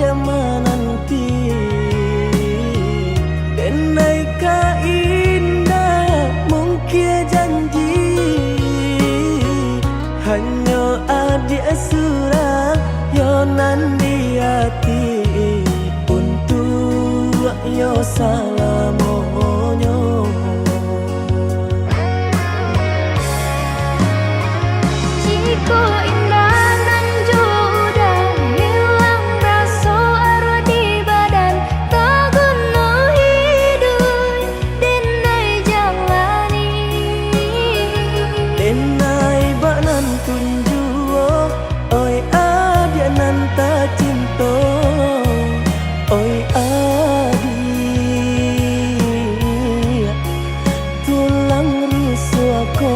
dia menanti. Denai ka indah mungkin janji, hanya adik surah yonan di hati. Untuk yo salamonyo, jika indah nan udah hilang rasa arwah di badan, tak guna hidup denai jalani. denai banan tunjuo, oi adia nan tak cinta, oi adia tulang rusuk aku.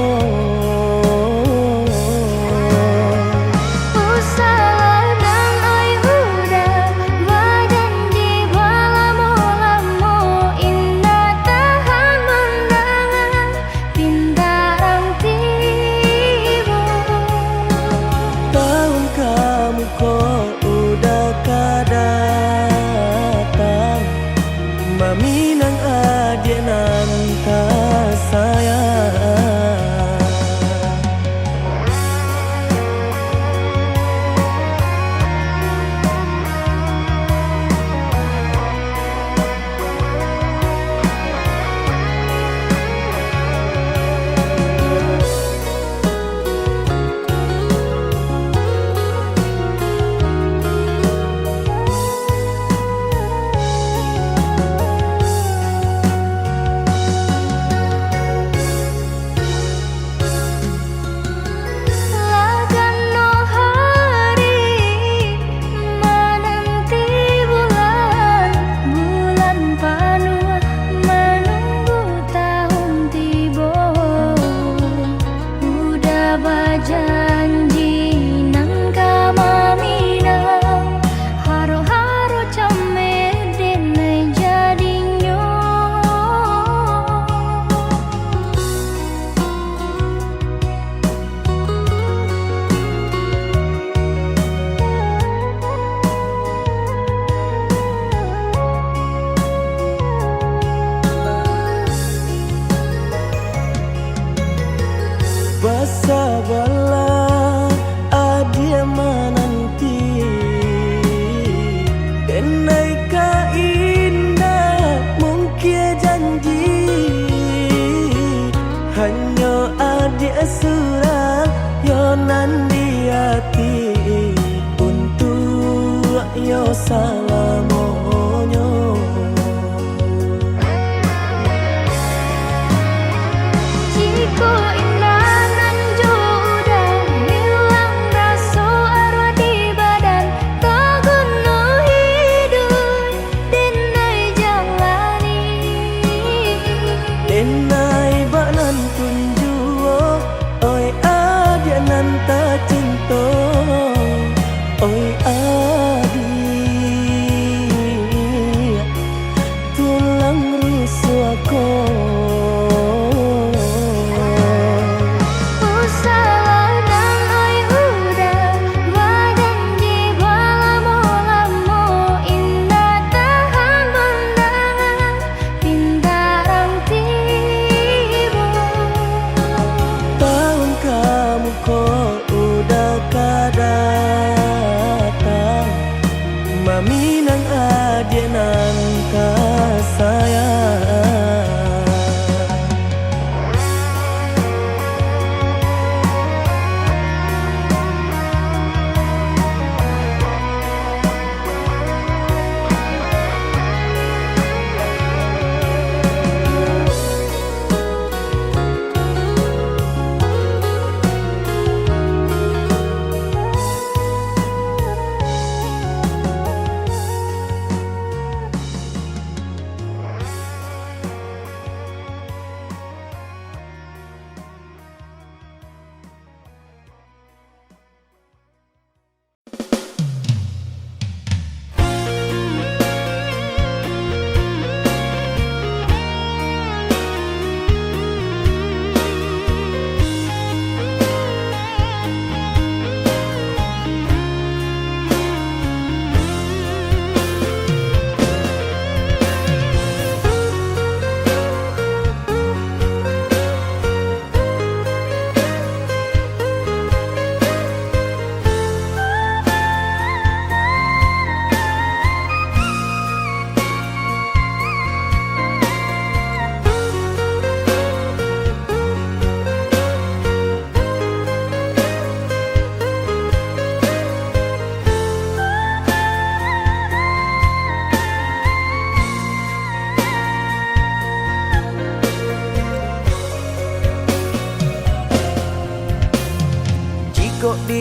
Maminang adik nan tak sayang. Janji nang kama minang haro-haro came denai jadinyo. Bersabarlah adia menanti, denai ka indah mungkin janji, hanya adik surah yonan di hati. Untuk yo salamonyo, Jika indah nan udah hilang rasa arwah di badan, tak guna hidup denai jalani. denai banan tunjuo, oi adia nan tak cinta, oi adia tulang rusuk aku. Maminang adik nan tak sayang.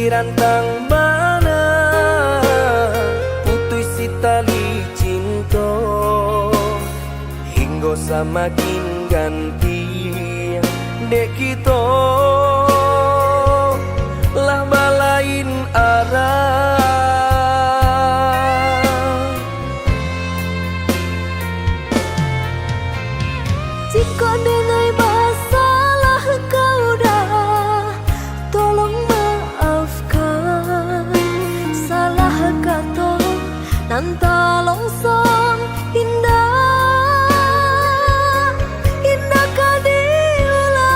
dirantang mana putus si tali cinta hingga semakin ganti dek kita lah balain arah. Jika denai masalah kau dah, tolong maafkan. Salah kata nan tak longsong indah, indah kau diulang.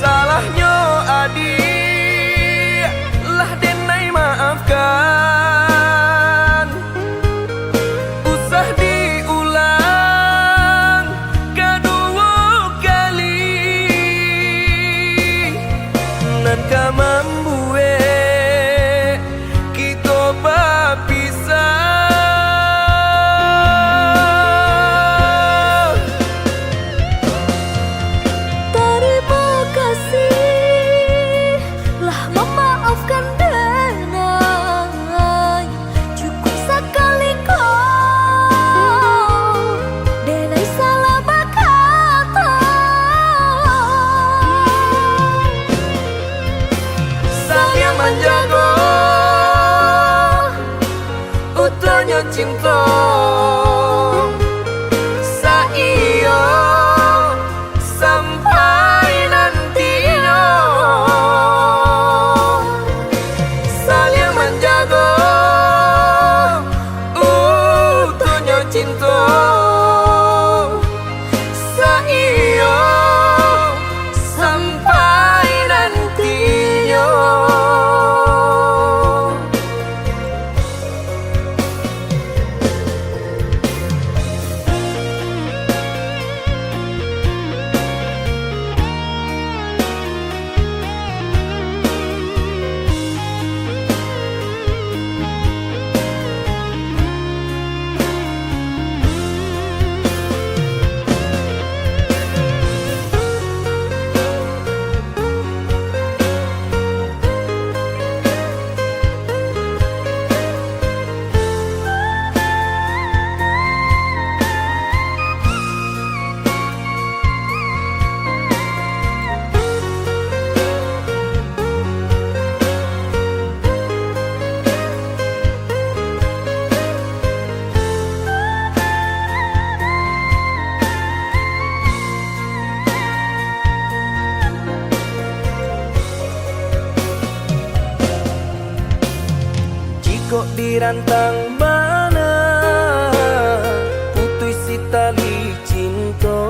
Salahnya adik lah denai maafkan. Ka membuat kita berpisah. Terima kasih lah memaafkan denai. Cukup sekali kau denai salah berkata. Saya menjaga utuhnya cinta Saya sampai nantinya. Saya menjaga utuhnya cinta Saya sampai nantinya. Kok dirantang mana putus si tali cinta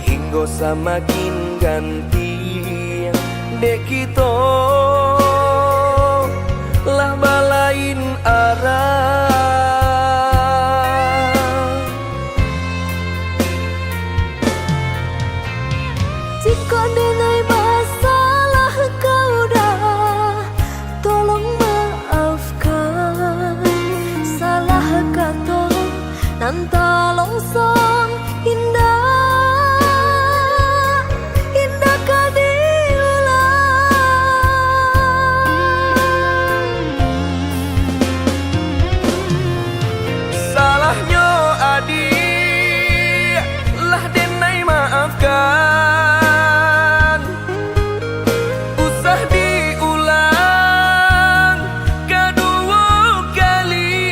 hingga semakin ganti dek kita lah balain arah. Jika denai masalah kau dah, tolong maafkan. Salah kata nan tak longsong indah, indah kau diulang. Salahnya adik lah denai maafkan. Usah diulang kedua kali.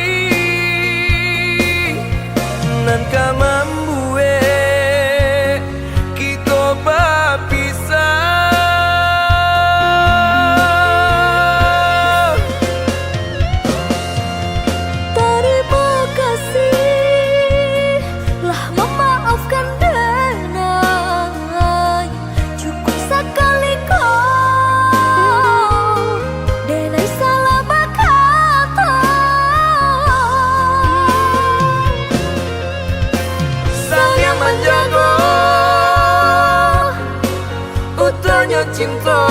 Nan ka membuat kita berpisah. Terima kasih lah memaafkan denai. Cukup sekali kau denai salah berkata. Saya menjaga utuhnya cinta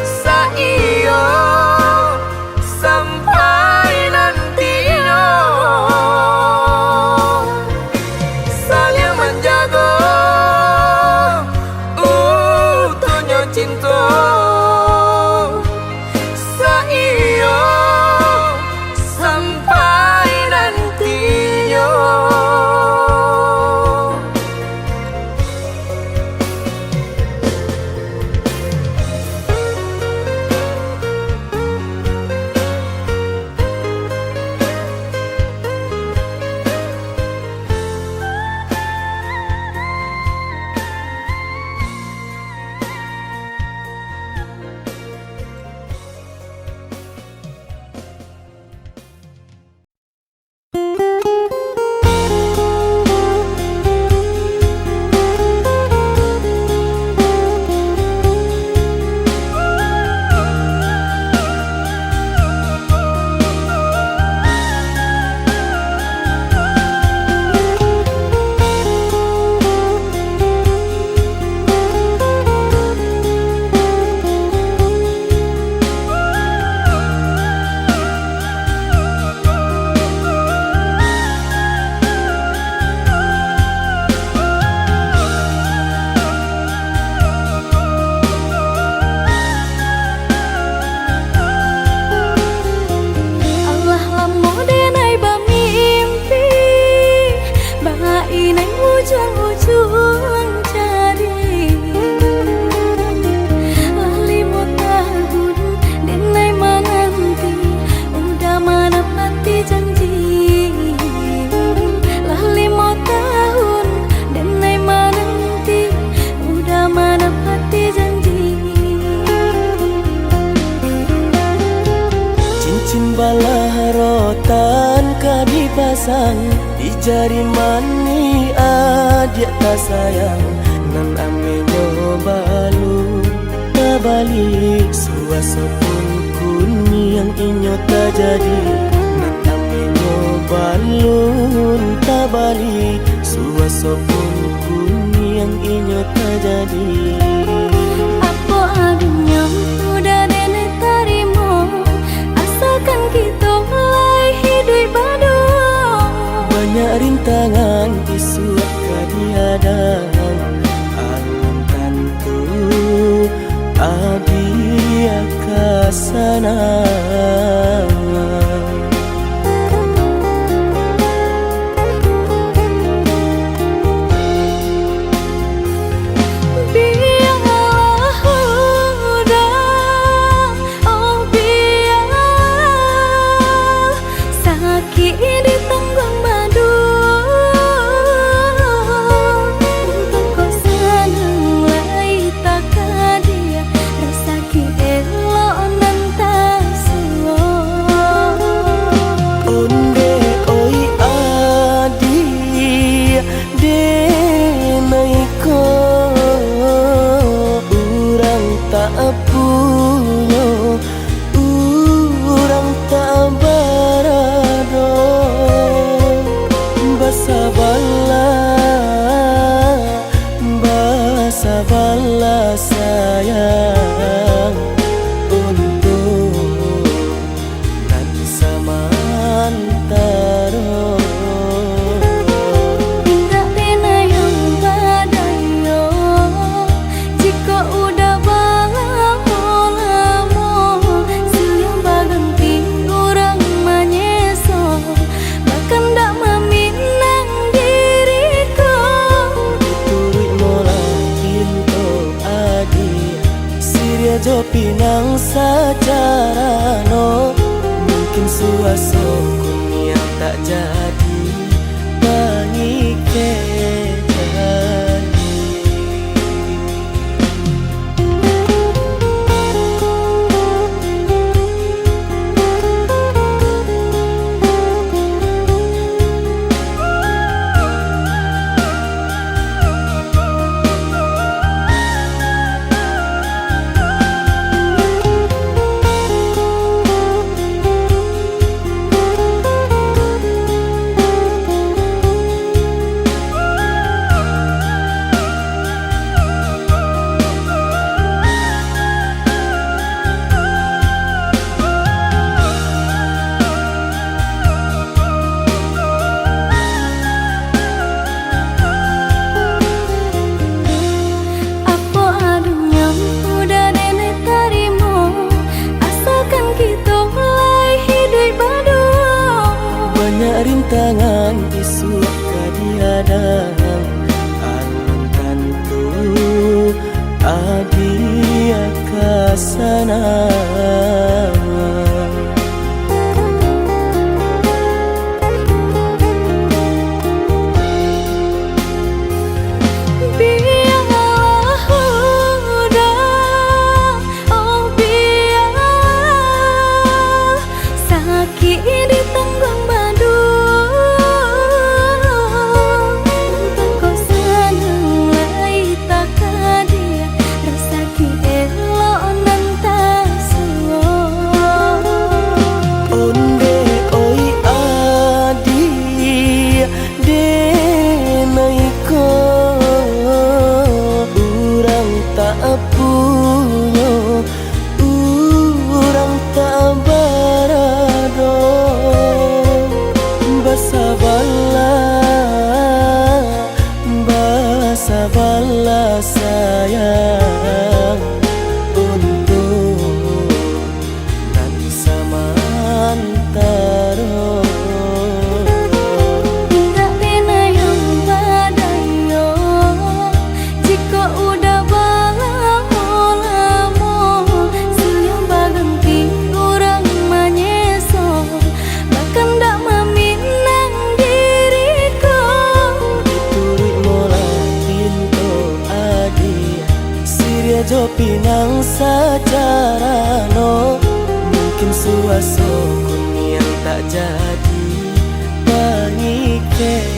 Saya sampai nantinya. sang di jari mani adik tak sayang nan amenyo balu tak balik suasa pun kuni yang inyo tak jadi nan amenyo balun tak balik suasa pun kuni yang inyo tak jadi. Apa adanya udah nenek tarimo asalkan kita mulai hidup baru. Banyak rintangan isu kadihadang alam tentu adia kasana. Sabarlah sayang untuk nan samantara. Hingga pena yang badayo jika udah lamo siang baganti orang manyeso bahkan tak meminang diriku turut mola Siria jo pinang secara no mungkin suaso kun yang tak jadi mengike rintangan isu kadihadang alam tentu adia kasana. Sabarlah sayang untuk nan samantara. Hingga pena yang badayo jika udah lamo siang baganti orang manyeso bahkan tak meminang diriku turut mola Siria jo pinang secara no mungkin suaso kun yang tak jadi janji.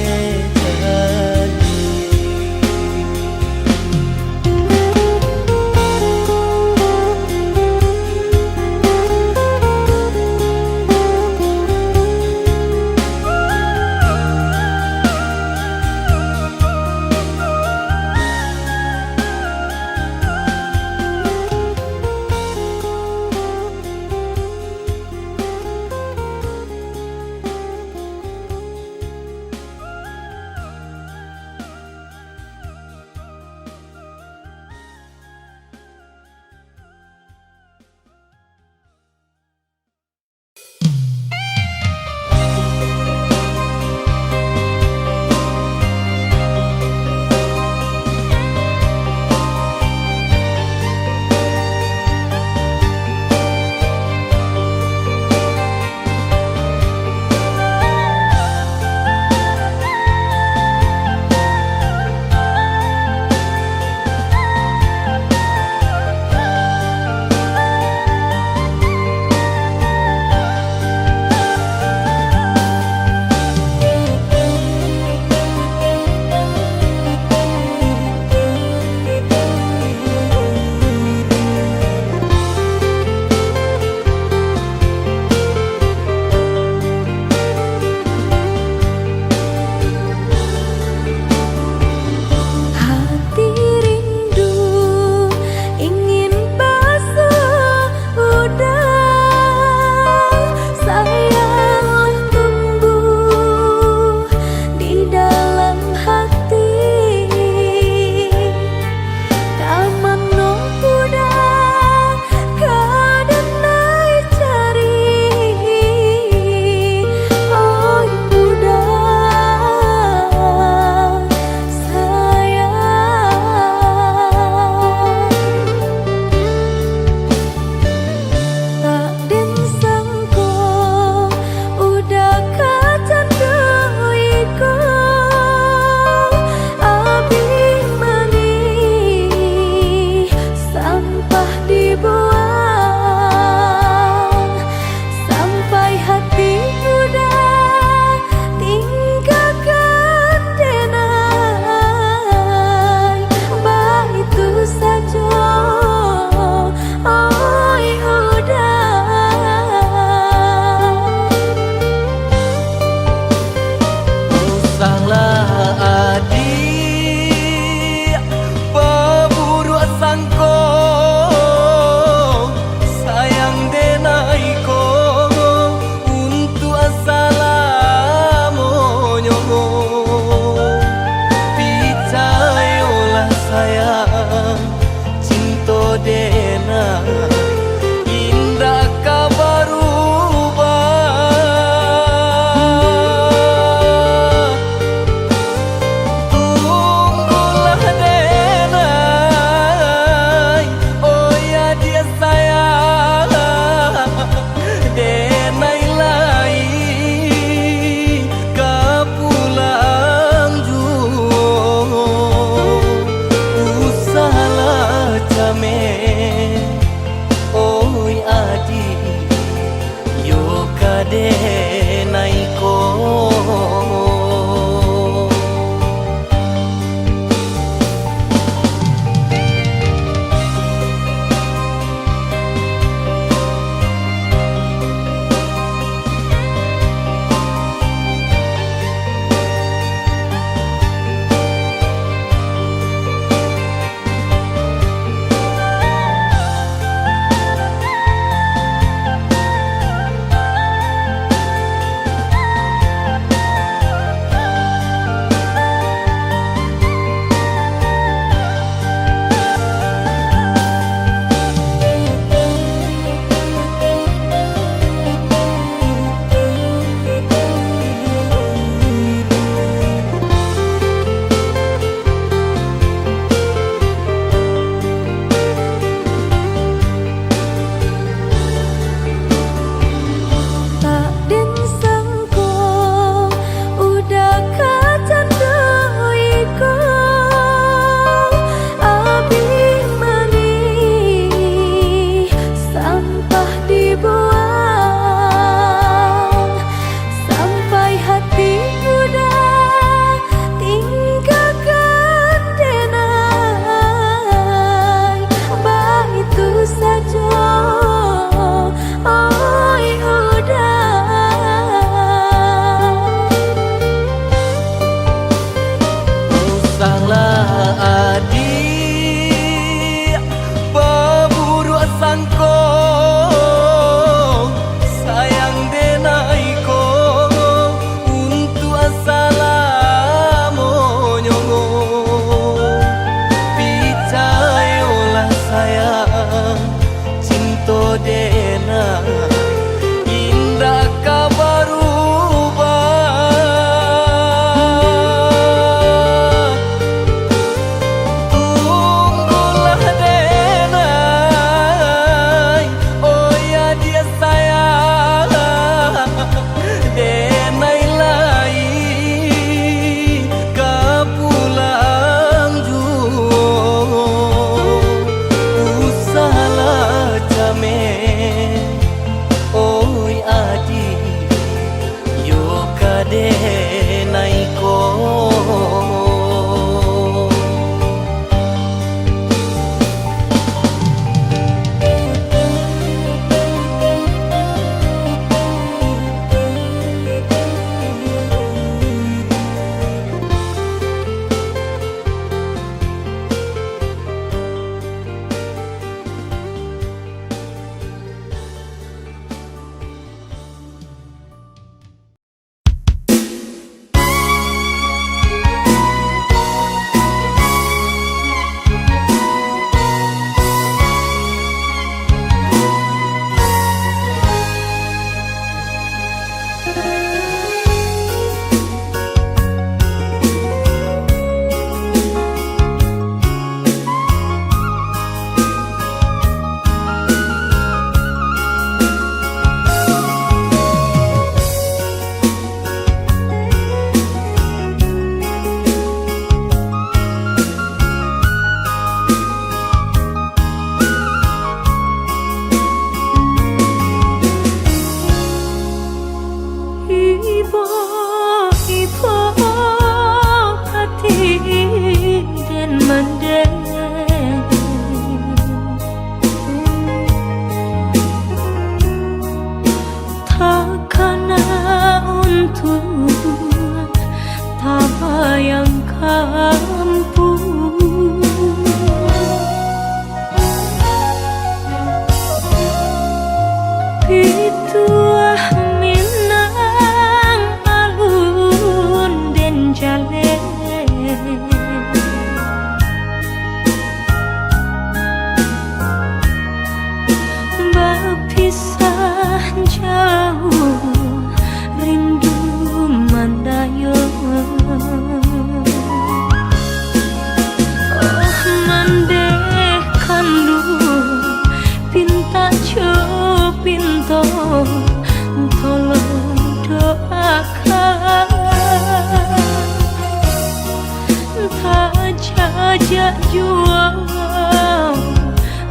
jak jual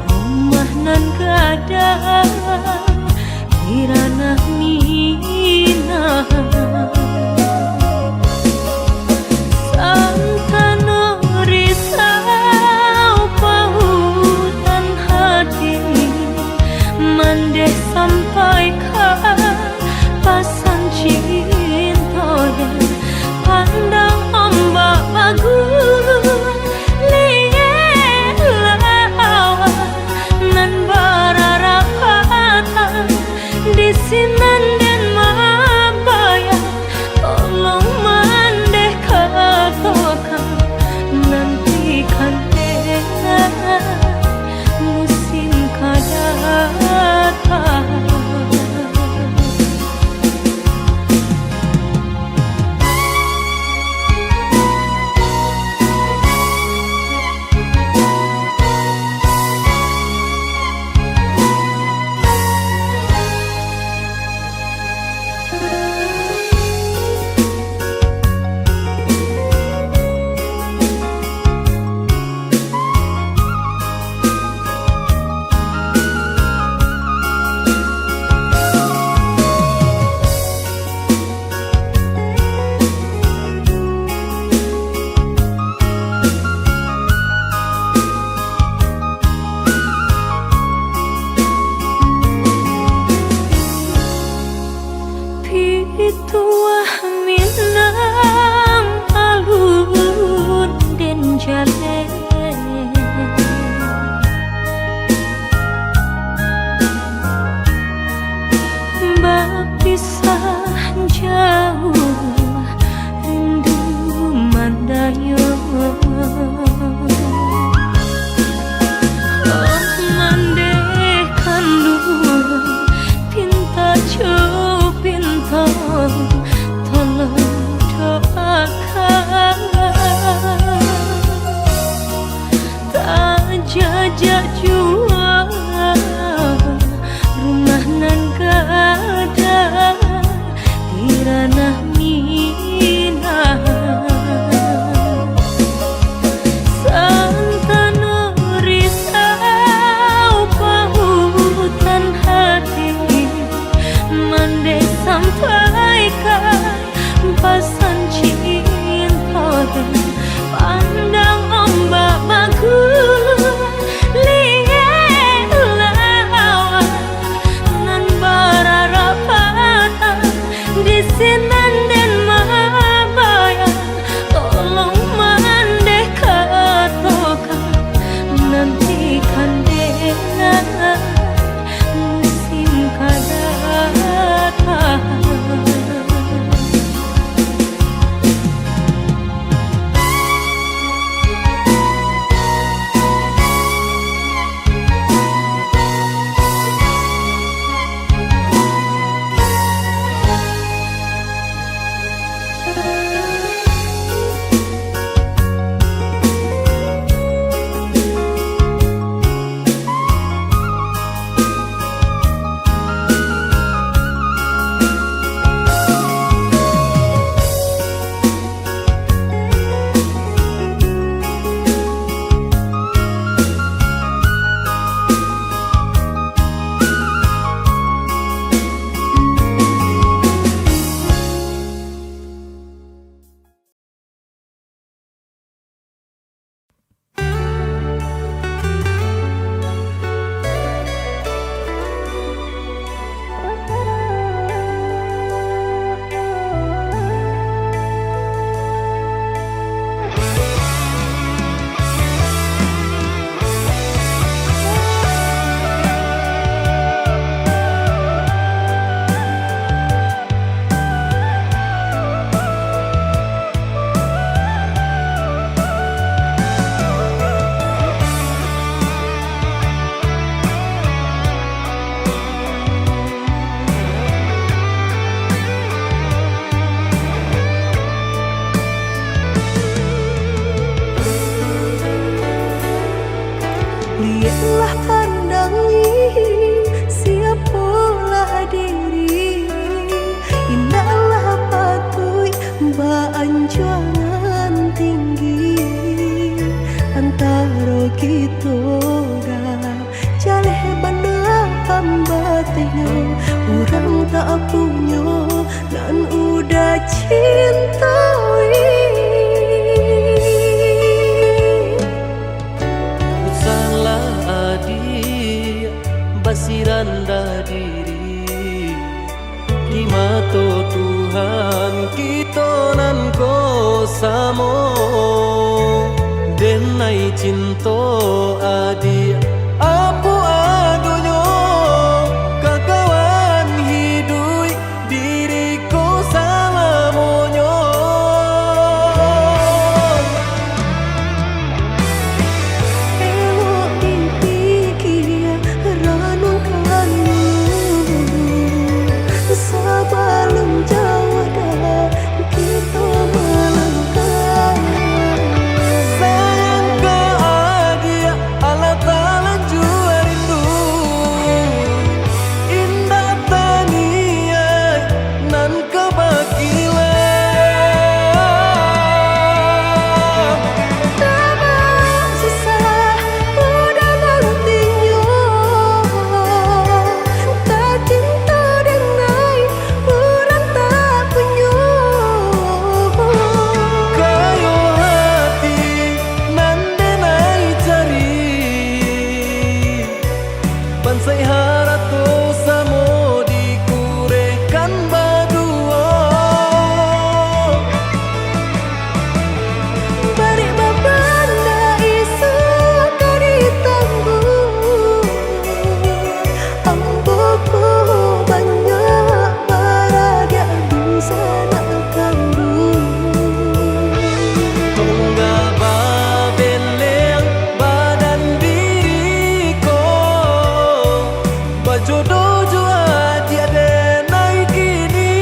rumah nan kada kirana mina santano risau pautan hati mandeh sampaikan pasan cinta pandang ombak bagus nan bararapatan di sinan dan mabaya tolong mandeh katakan nantikan dengan musim kadatang. Pituah minam alun den jale berpisah jauh rindu mandayo mandehkan dulu pinta pinta tolong doakan tak jajak jua rumah nan kada kirana mina santano risau pautan hati mandeh sampaikan pasan cinta pandang ombak bagus lihat lawan nan bararapatan di sinan dan mabaya tolong mandeh katakan nantikan dengan musim kadatang. hatinya orang tak punya dan udah cintai. Salah adik basiranda diri di mata Tuhan kita nan ko samo denai cinta adik apa adonyo kakawan hidup diriku sama monyo. Ewok dipikir renungkan sebelum jauh dah kita melangkah. Sayang ke adik Allah Ta'ala jua rindu indah taniai nan kebakilan. Tak susah udah nantinya tak cinta denai orang tak punya. Kayo hati nan denai cari bansai harato samo dikurekan badua. Bari babanda isu kari tangguh amboku banyak baraga bisa nak kandung. Tunggal babeleng badan diriku bajodoh jua tiada naik kini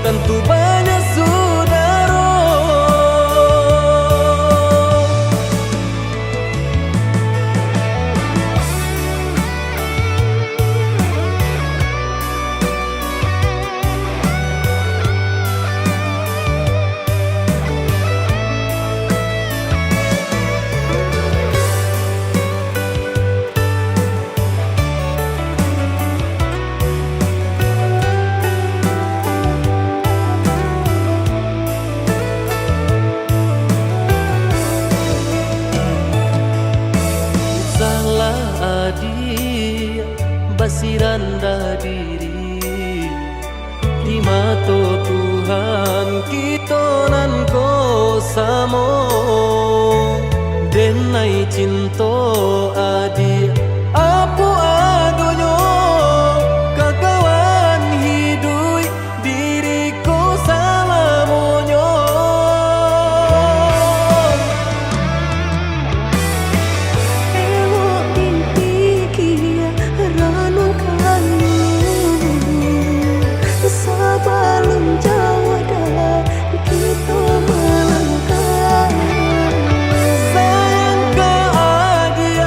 tentu banyak saudara. Salah adik basiranda diri di mata Tuhan kita nan ko samo denai cinta adik apa adonyo kakawan hidup diriku sama monyo. Ewok dipikir renungkan sebelum jauh dah kita melangkah. Sayang ke adik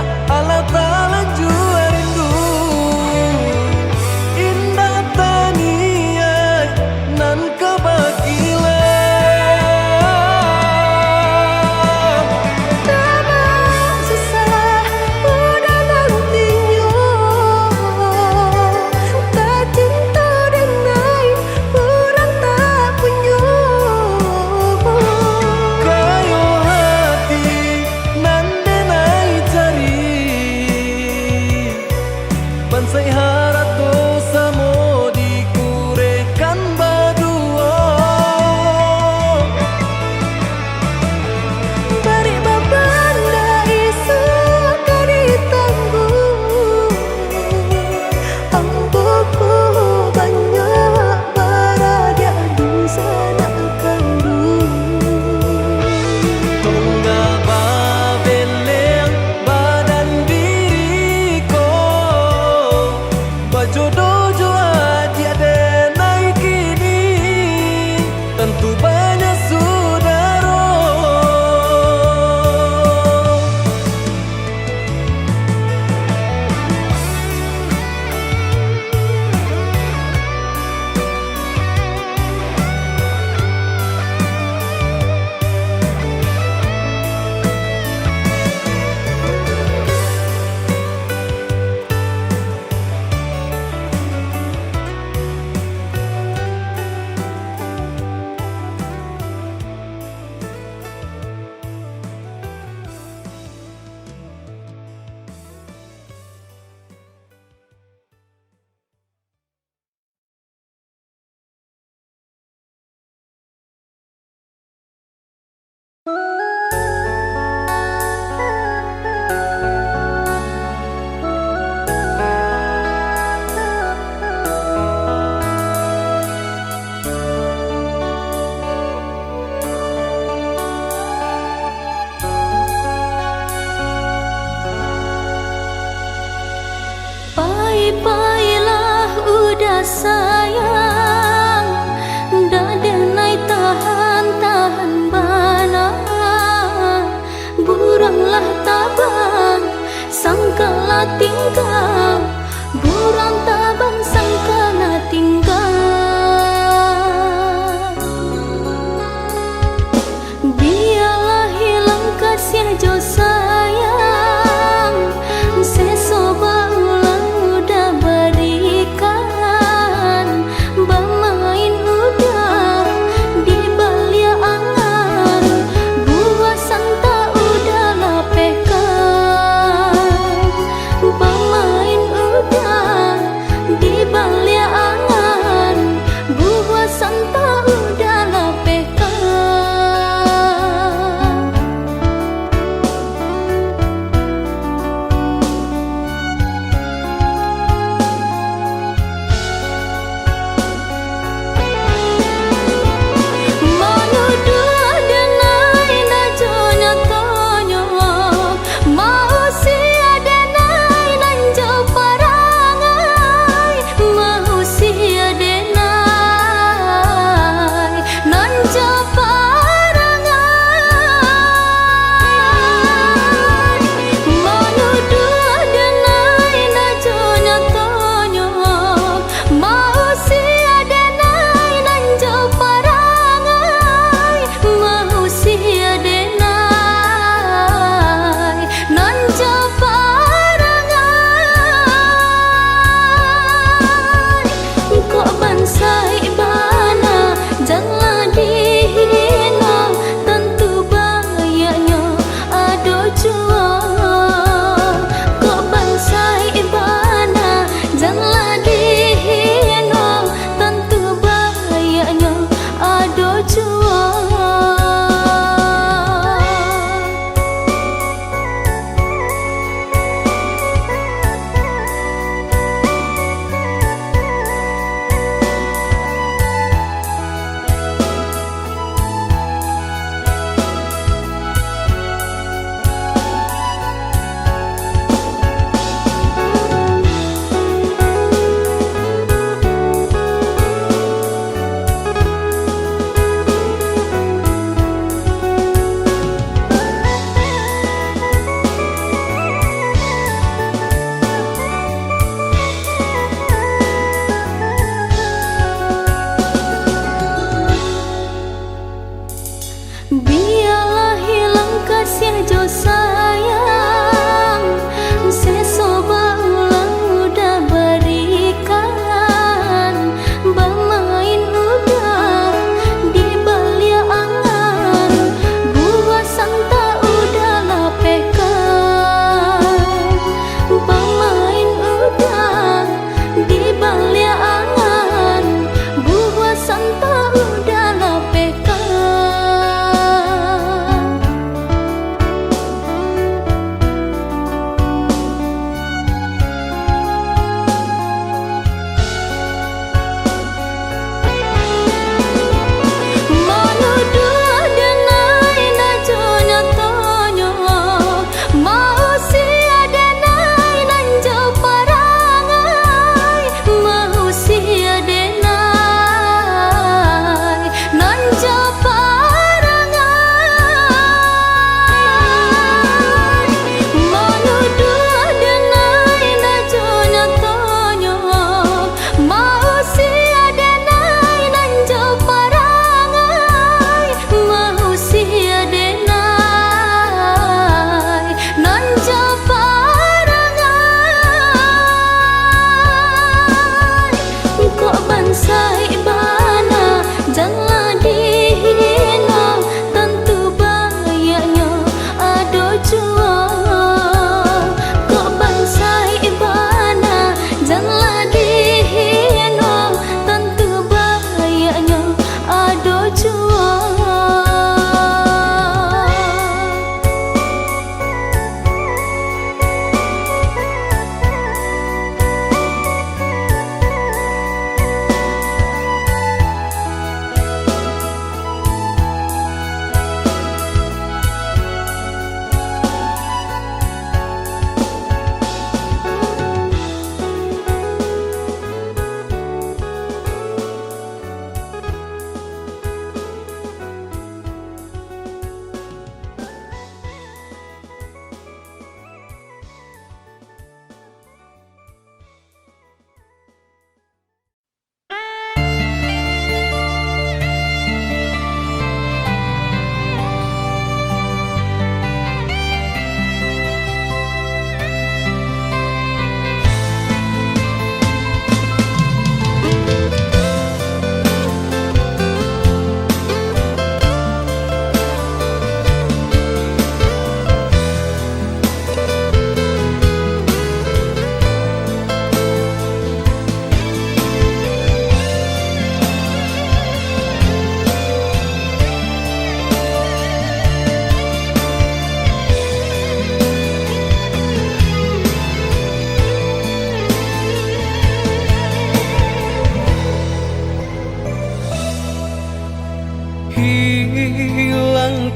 tinggal, burang tabang sangka na tinggal. Biarlah hilang kasih jo sayang, sesoba ulang udah berikan, bermain udah di balia angan, buah santa udah lapekan, bermain udah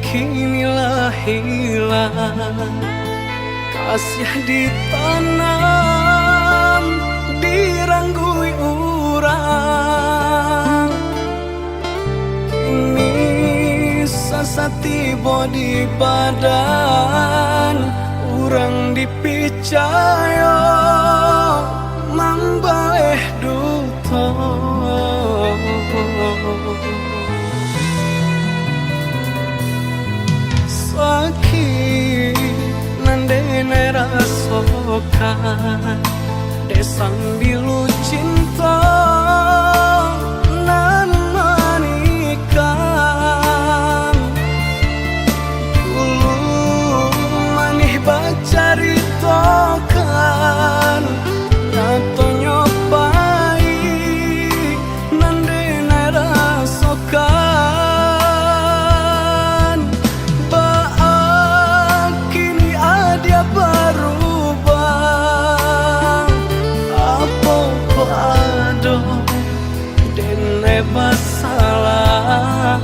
kinilah hilang. Kasih ditanam, diranggui urang. Kini sasati bodi badan, urang dipicaya mambaleh duto. Sakit nandene rasokan, desang bilu cinta nan manikang. Dulu manih bacaritokan, nyato nyopai nandene rasokan. Baak kini adia berubah, apa ado dene masalah.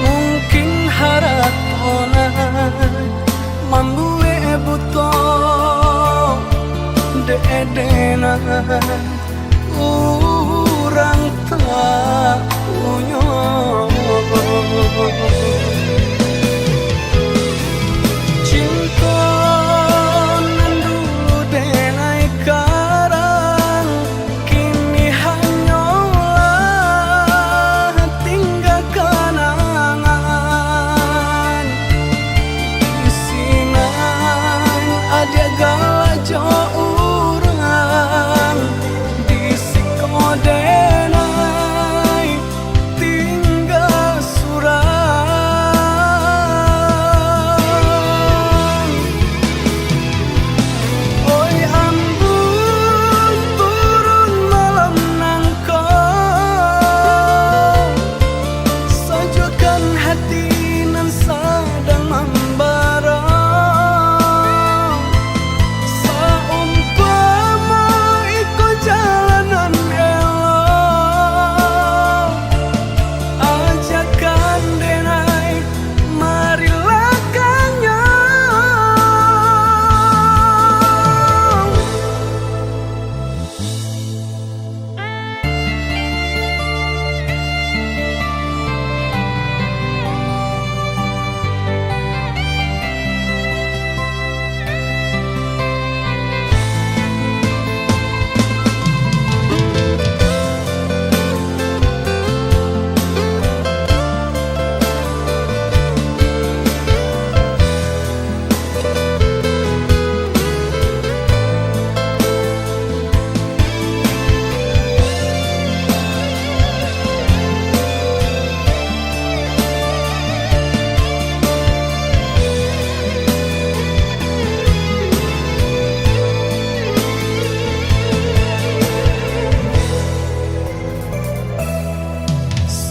Mungkin haratona mambue buto de-edena urang tak unyo. Cinta nan dulu denai karang, kini hanyalah tinggal kenangan. Isinan ada galajo urang, disikodenai tinggal surang. Oi ambung turun malam nangko, sajukan hati nan sadang membara. Saumpama iko jalanan elok, ajakan denai marilah kanyang.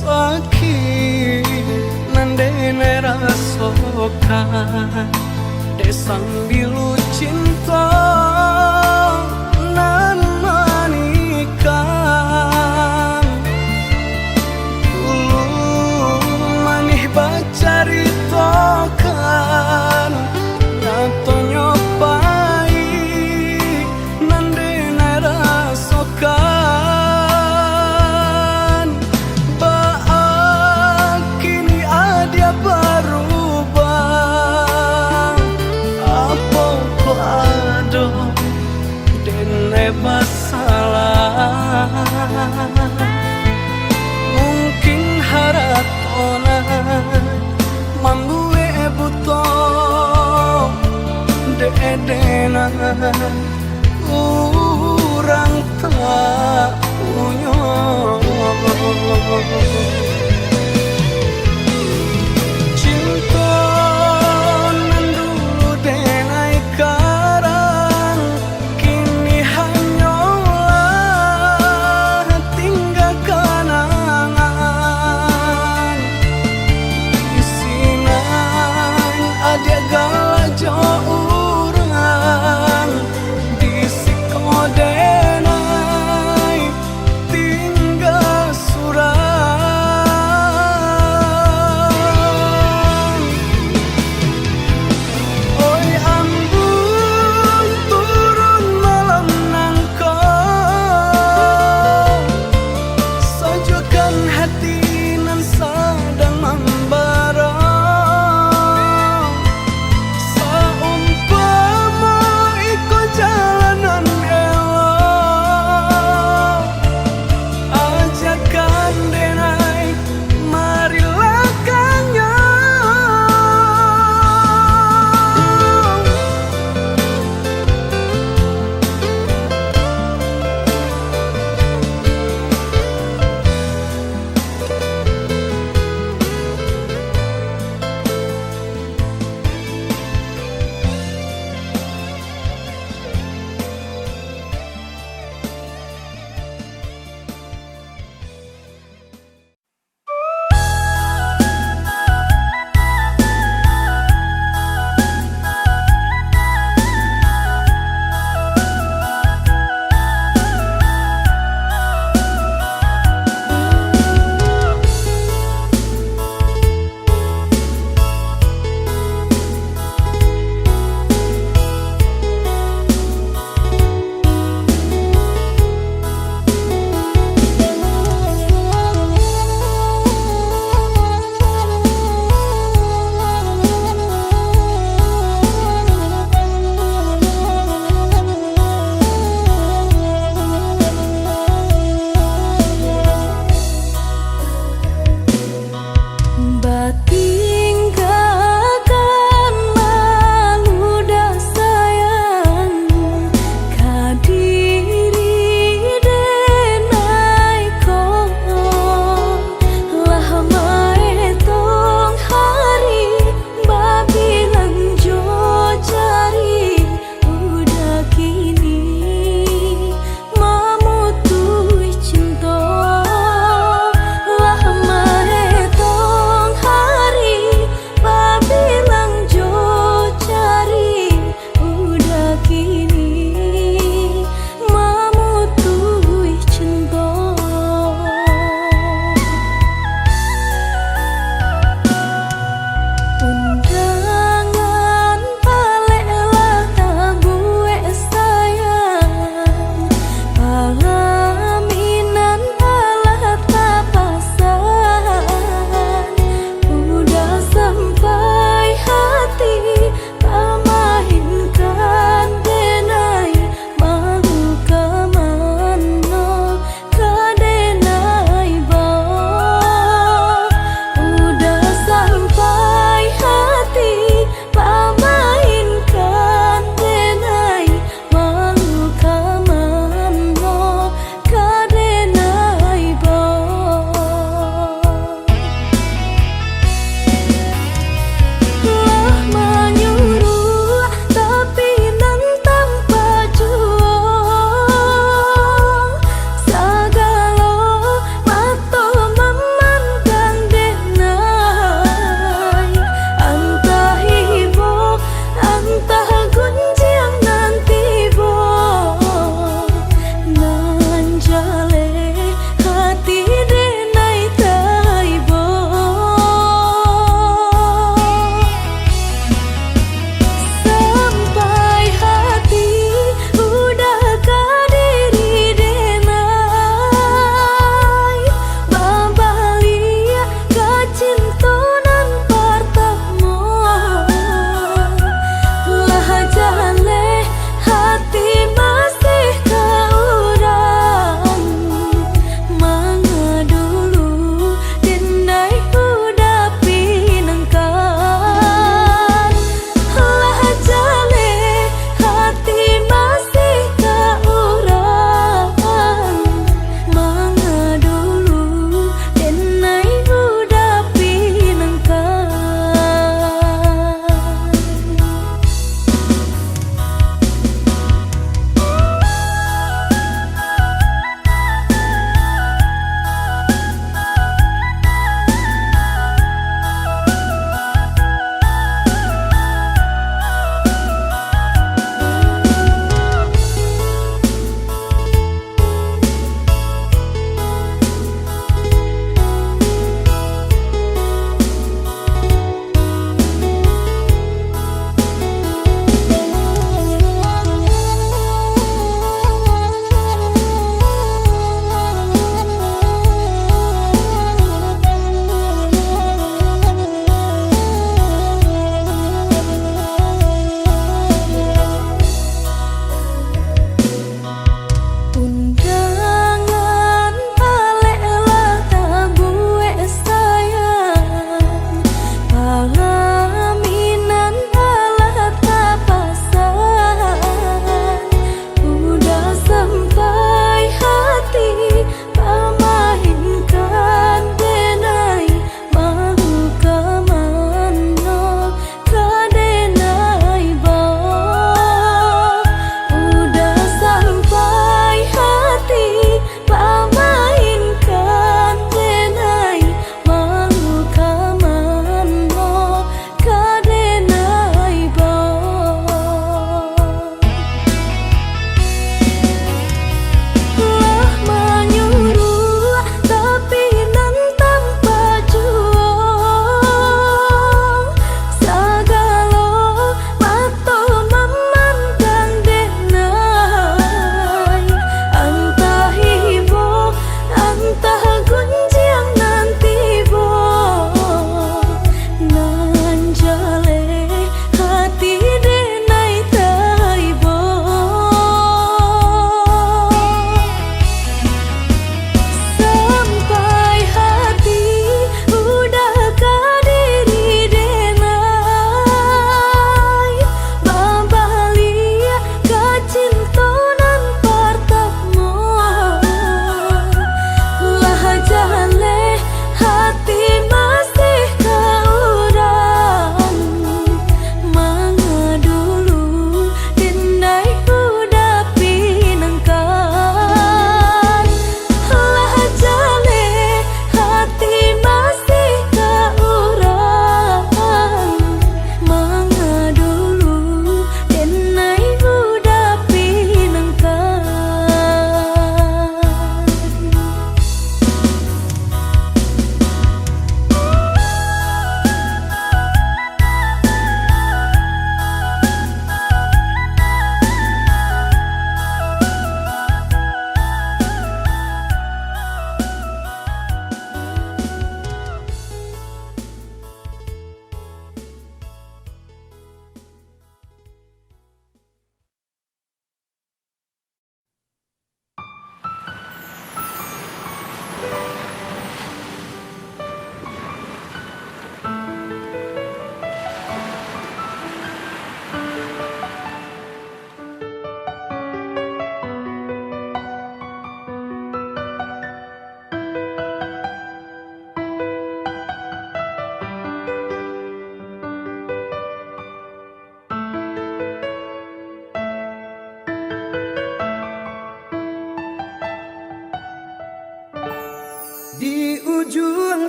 Sakit nandene rasokan, desang bilu cinta nan manikang. Dulu manih bacaritokan, nyato nyopai nandene rasokan. Baak kini adia berubah, apa ado dene masalah. Mungkin haratona mambue buto de-edena urang tak unyo. Cinta nan dulu denai karang, kini hanyalah tinggal kenangan. Isinan ada galajo urang, disikodenai tinggal surang.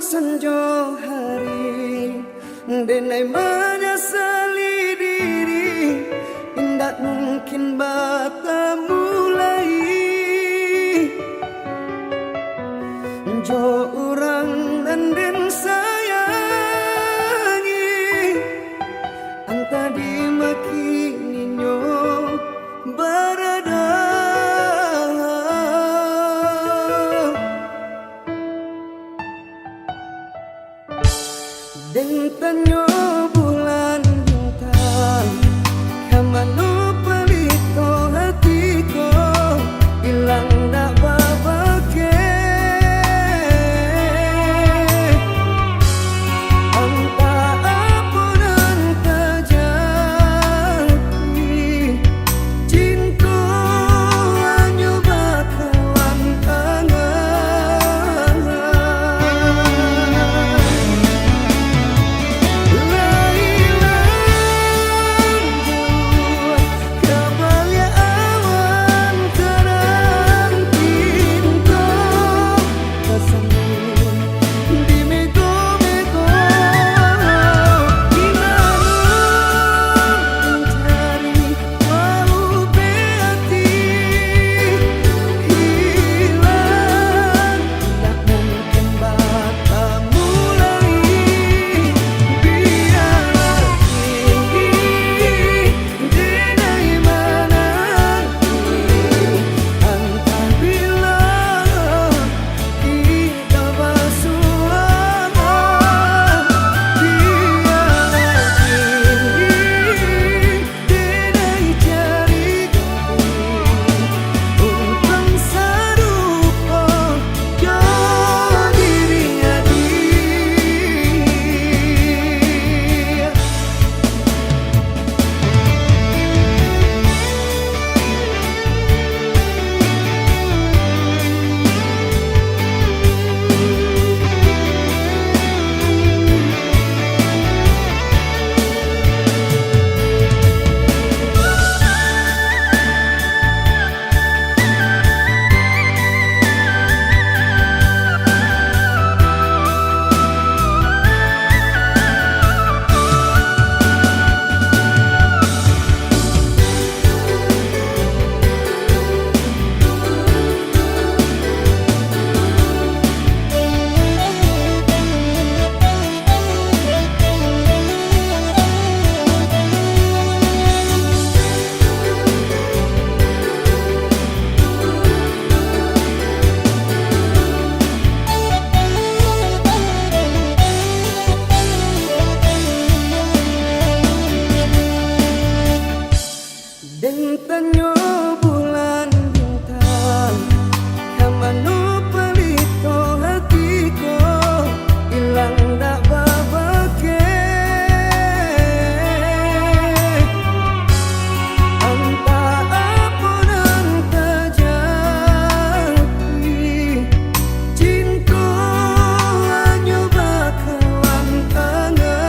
senja hari denai menyesali diri indak mungkin bata mulai jo orang dan sayangi anta dimaki ninyo berada deng tanyo bulan bintang kamano palito hatiko ilang dak babake anta apun anta jati cinta anyo bakalan angan deng tanyo bulan bintang kamano palito hatiko ilang dak babake anta apun anta jati cinta anyo bakalan angan.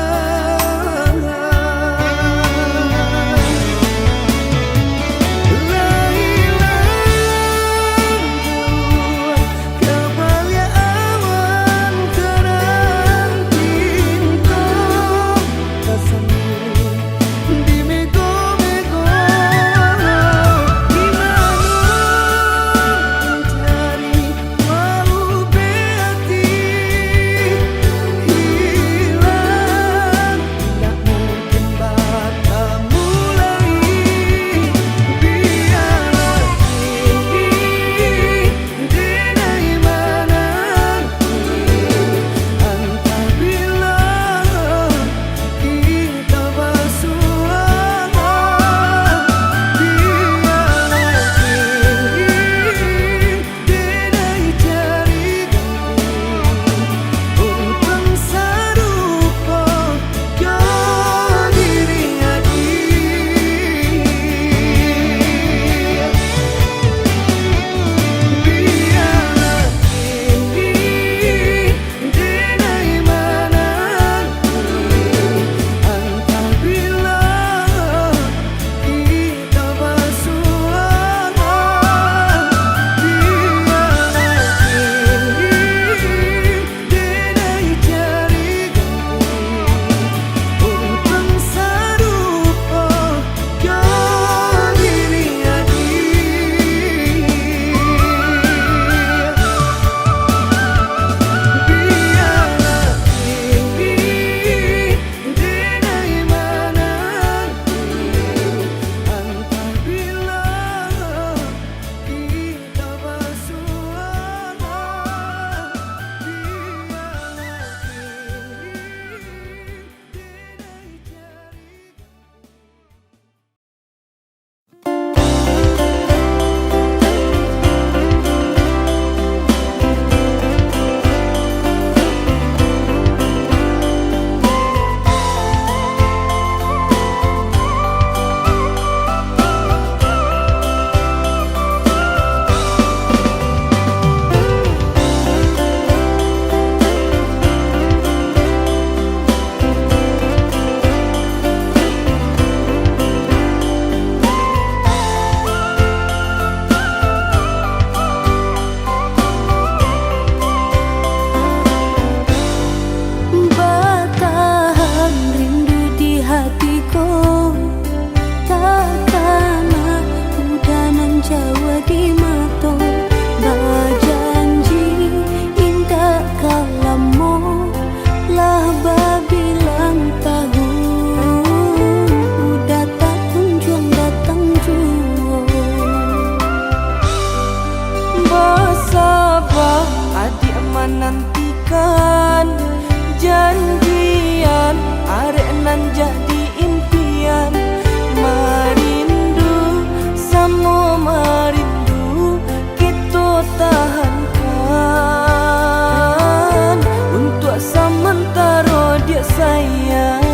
nantikan. Janjian arek nan jadi impian. Marindu samo marindu kita tahankan. Untuk sementara dia sayang.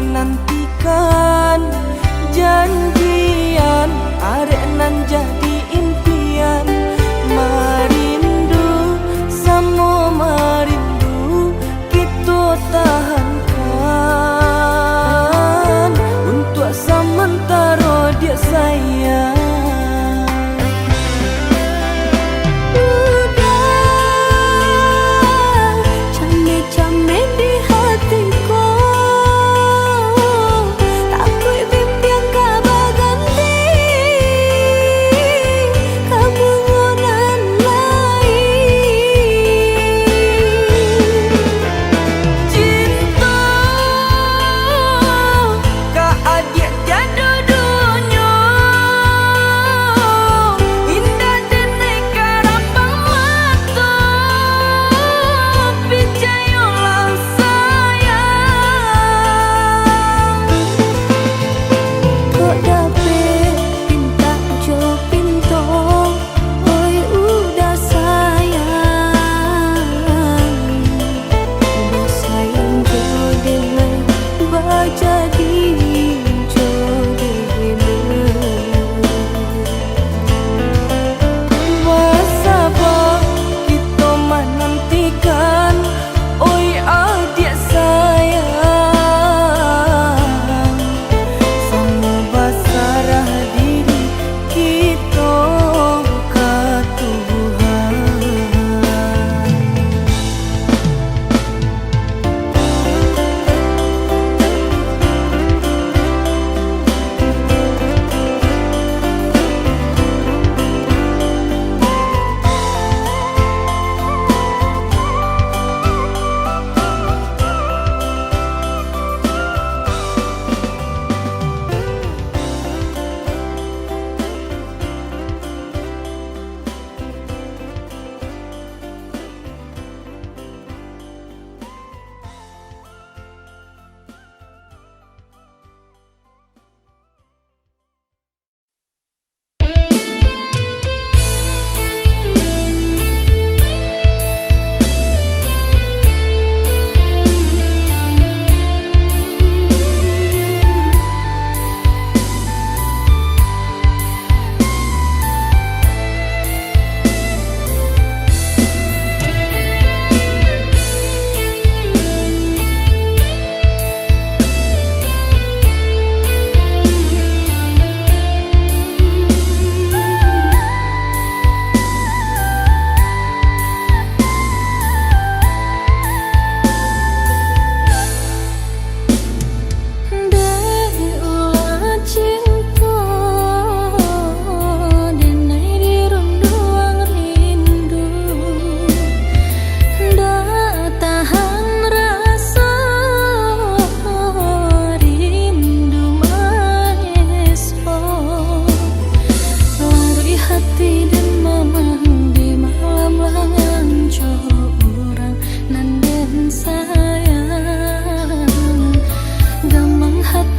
Nantikan janjian arek nan jadi impian. Marindu samo marindu kita tahankan. Untuk sementara dia sayang.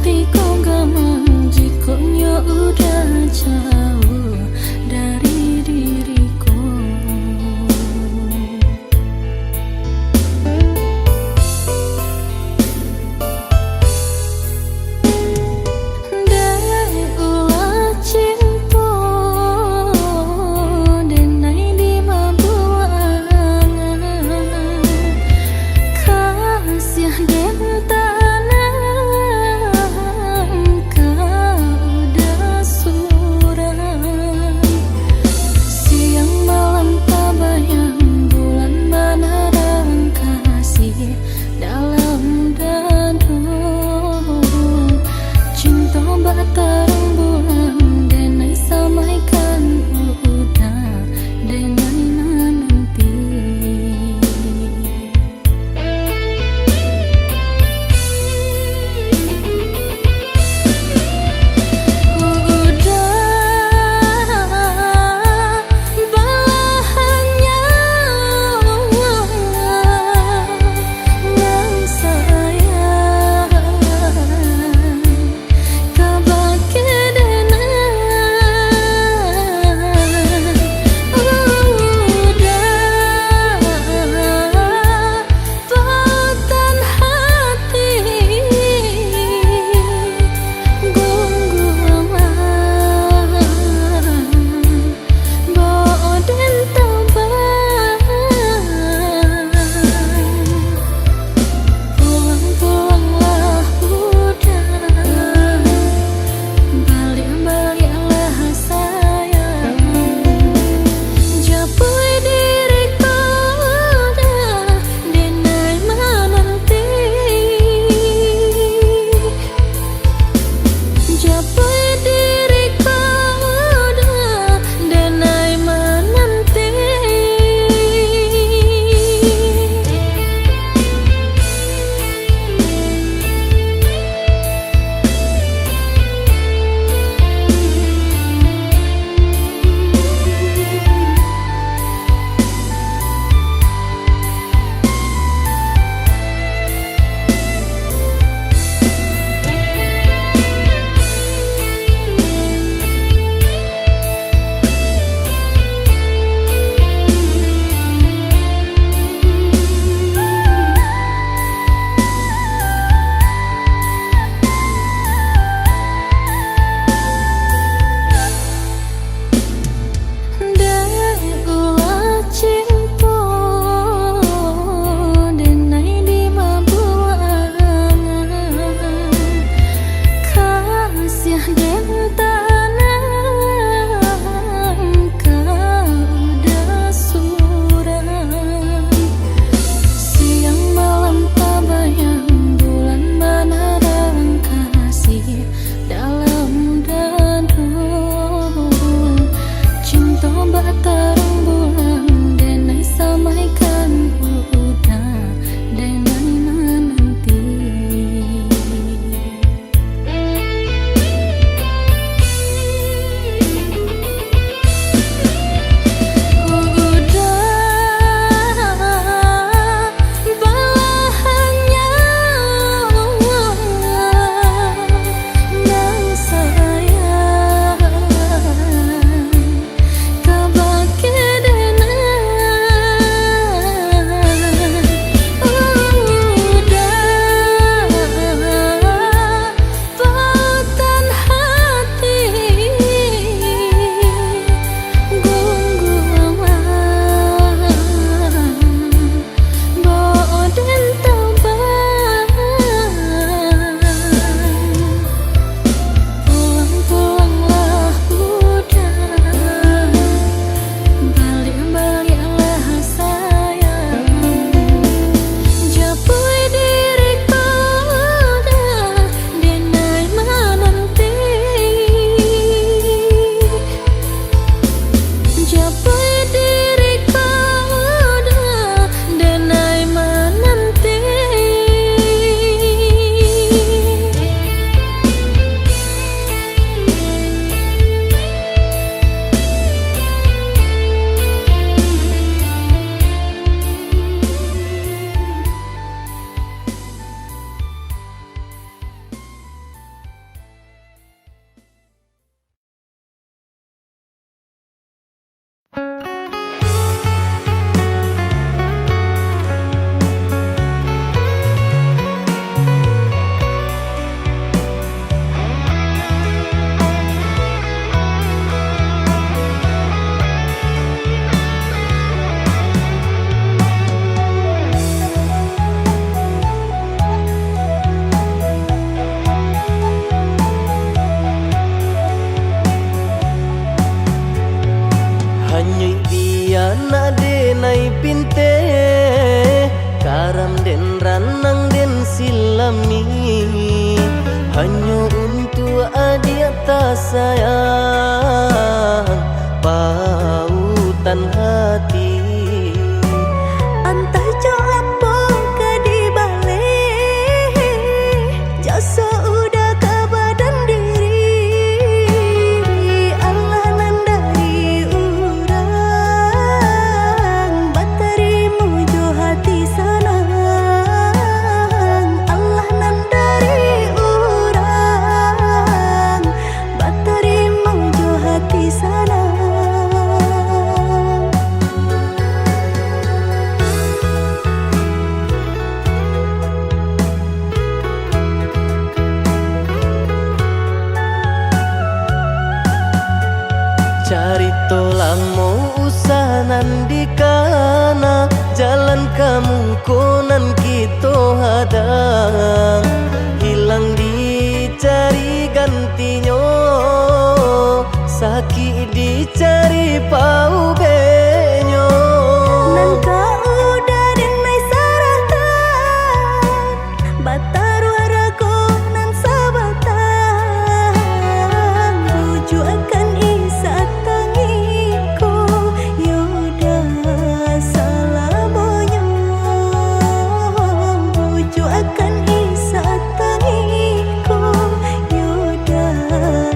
hatiku gamang jika udah jauh dari diriku. Dai ulah cinta denai di mabuangan kasih den tanah kau udah surah pinte karam den ranang den silami hanya untuk adia tak sayang pautan hati. Entah jo apa ke di balik jasa udah ke badan diri Allah nan dari urang baterimu jo hati sanang Allah nan dari urang baterimu jo hati sanang. Carito lamo usahanan di kana jalan kamu konan kita hadang hilang dicari gantinya sakit dicari pau benyo Nan kau udah denai saratan batar waraku nan sabatan rujuk akan isa tangiku yaudah salamonya rujuk akan isa tangiku yaudah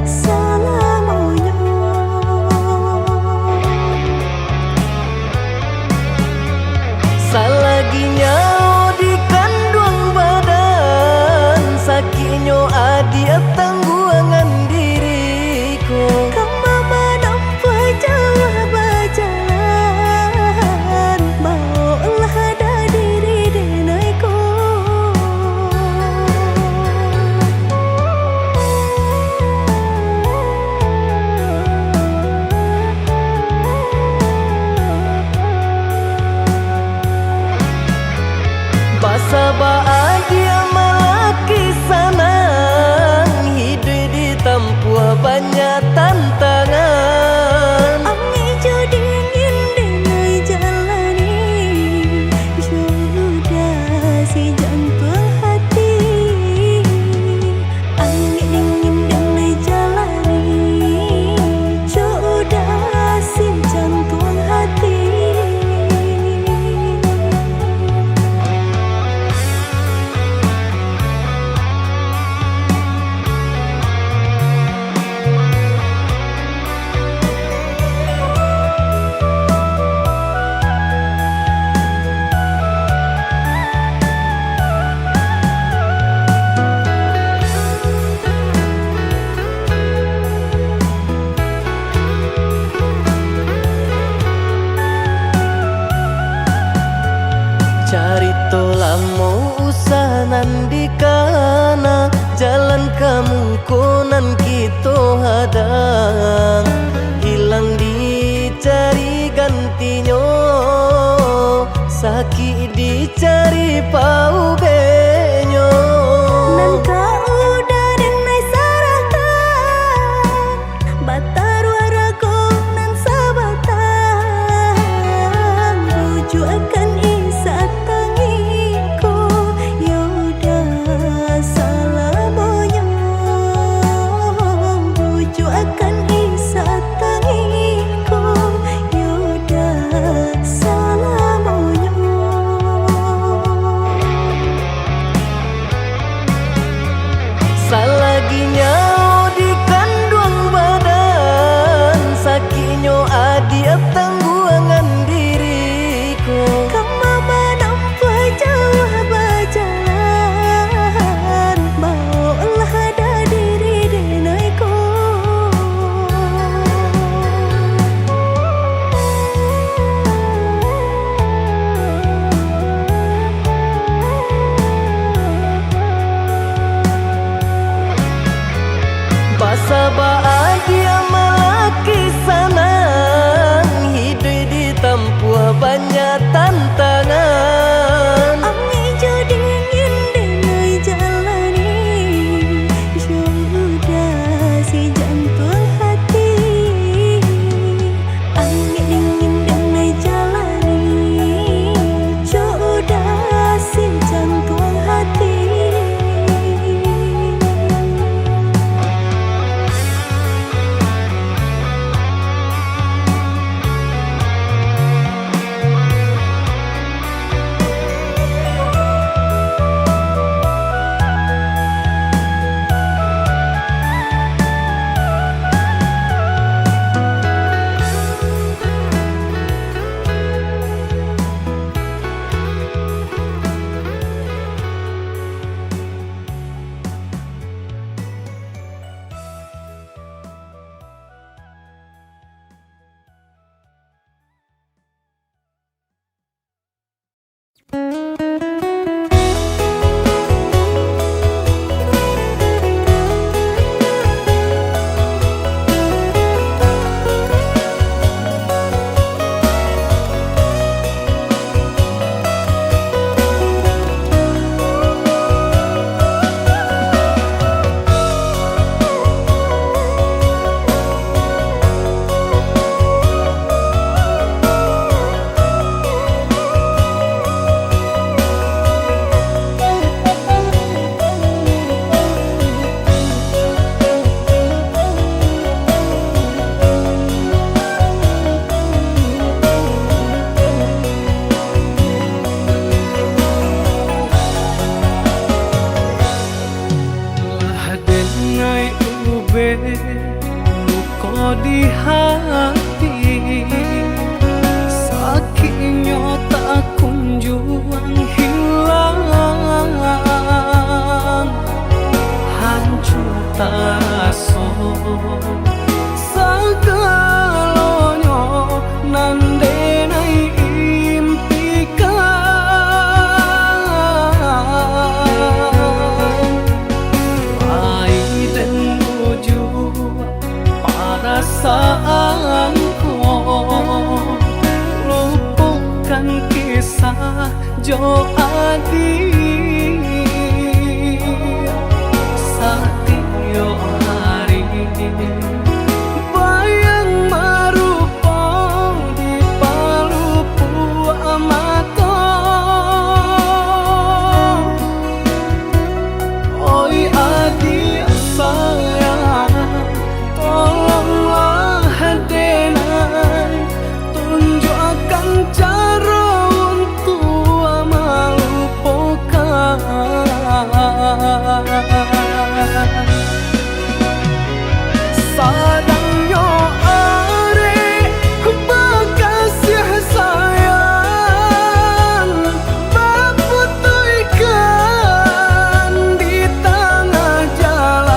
salamonya. Salaginya di kandung badan sakitnya adia tangguangan diriku Kamu menampak jauh berjalan maulah ada diri denaiku. Basabaan dia malaki sanang hidup di tempuh banyak tantangan. Angin jo dingin denai jalani sudah si jantung hati. Angin dingin denai jalani sudah si jantung hati. Carito lamo usahanan di kana jalan kamu konan kita hadang hilang dicari gantinya sakit dicari pau benyo Nan kau udah denai saratan batar waraku nan sabatan rujuk akan isa tangiku yaudah salamonya rujuk akan isa tangiku yaudah salamonya. Salaginya di kandung badan sakitnya adia tangguangan diriku Kamu menampak jauh berjalan maulah ada diri denaiku. Basabaan dia malaki sanang hidup di tempuh banyak tantangan. Angin jo dingin denai jalani sudah si jantung hati. Angin dingin denai jalani luka di hati, sakitnya tak kunjung hilang, hancur terasa segalanya nandenai impikan, dan menuju perasaanku, lupakan kisah Jo Adi, Satyo hari bayang merupa di palupu mata. Oi adik sayang, tolonglah denai, tunjukkan cara untuk melupakan. Sadangnya are bekasih sayang, berputihkan di tengah jalan.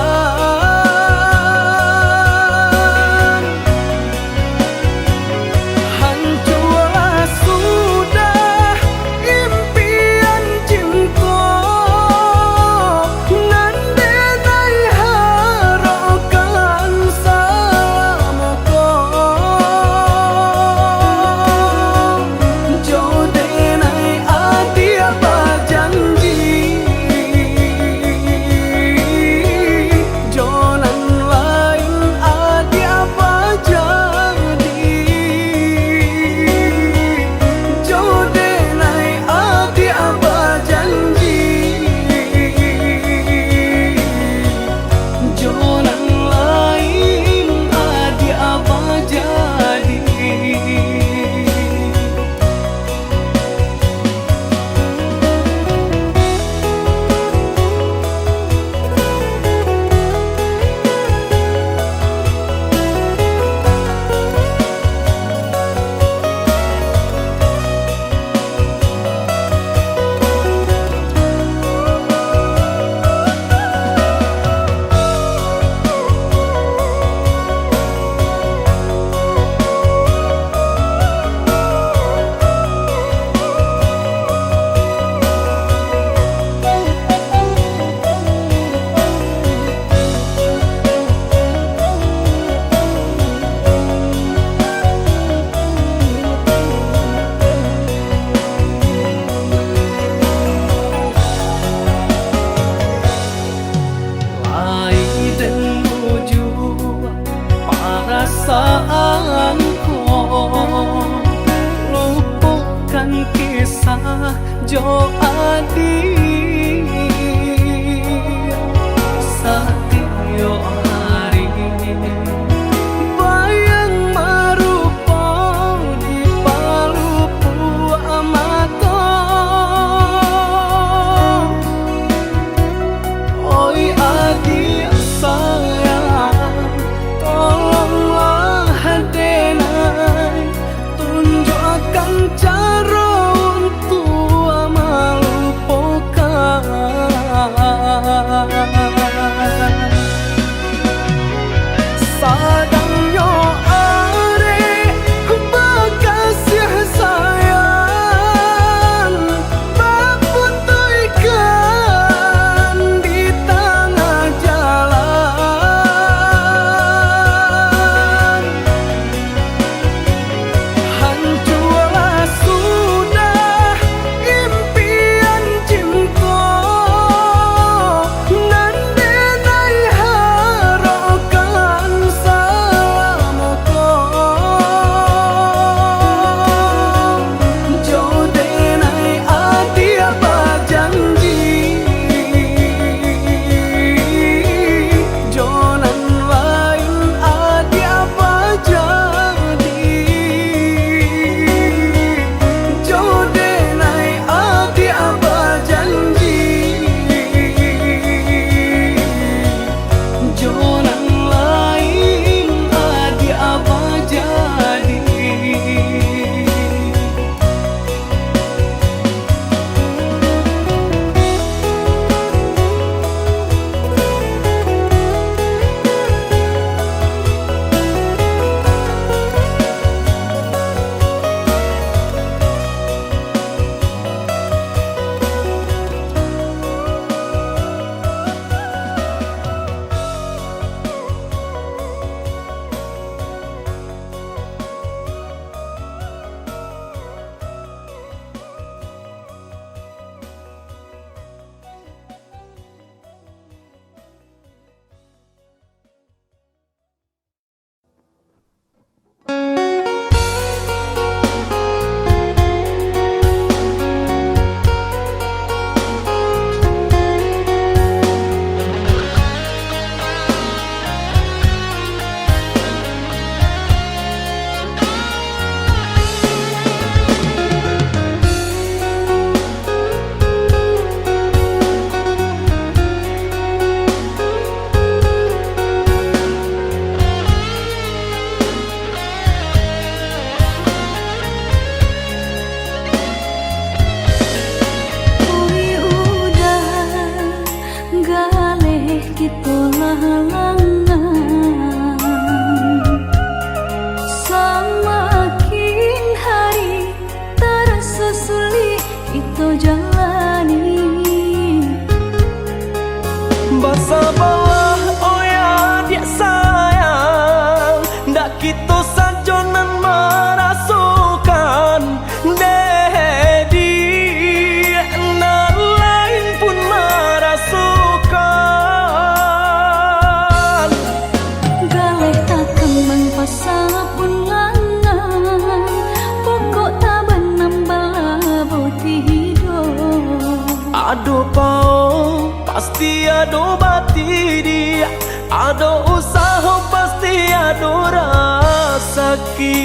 Hancurlah sudah impian cinta, nandenai harapkan selamaku. Jo denai adi apa janji, jonan lain adi apa jadi. Jo denai adi apa janji, jonan lain adi apa jadi. Dan menuju perasaanku, lupakan kisah Jo Adi, Satyo hari bayang merupa di palupu mata. Oi adik sayang, tolonglah denai, tunjukkan cara untuk melupakan. pasti ada bati dia, ada usaha pasti ada rezeki.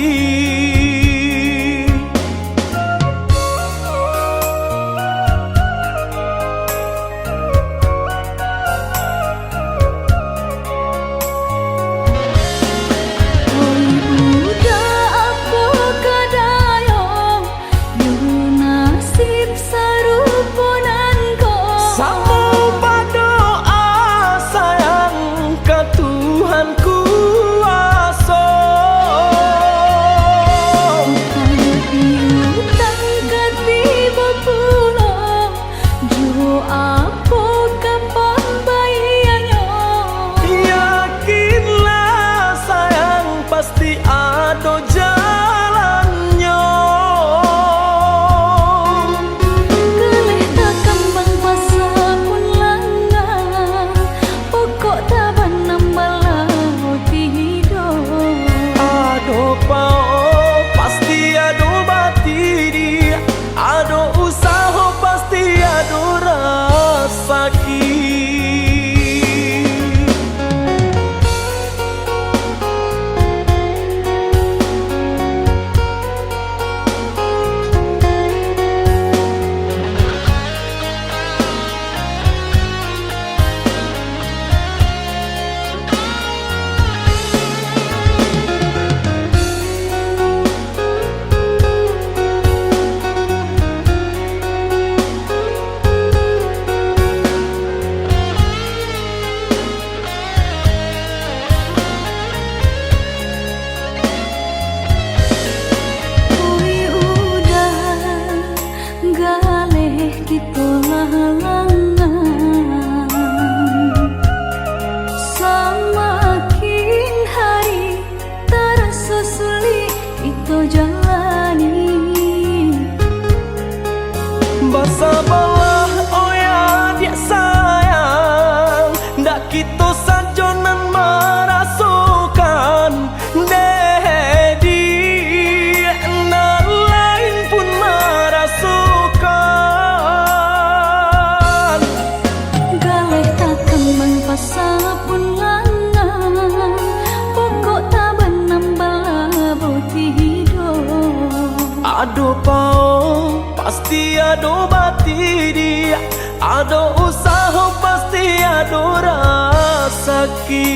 Basabalah oh ya dia sayang, ndak kita sajonan merasukan dedi, na lain pun merasukan. Galih tak kembang pasapun lanang, pokok tak benambal boti hidup. Aduh pao pasti ada bati dia, ada usaha pasti ada rezeki.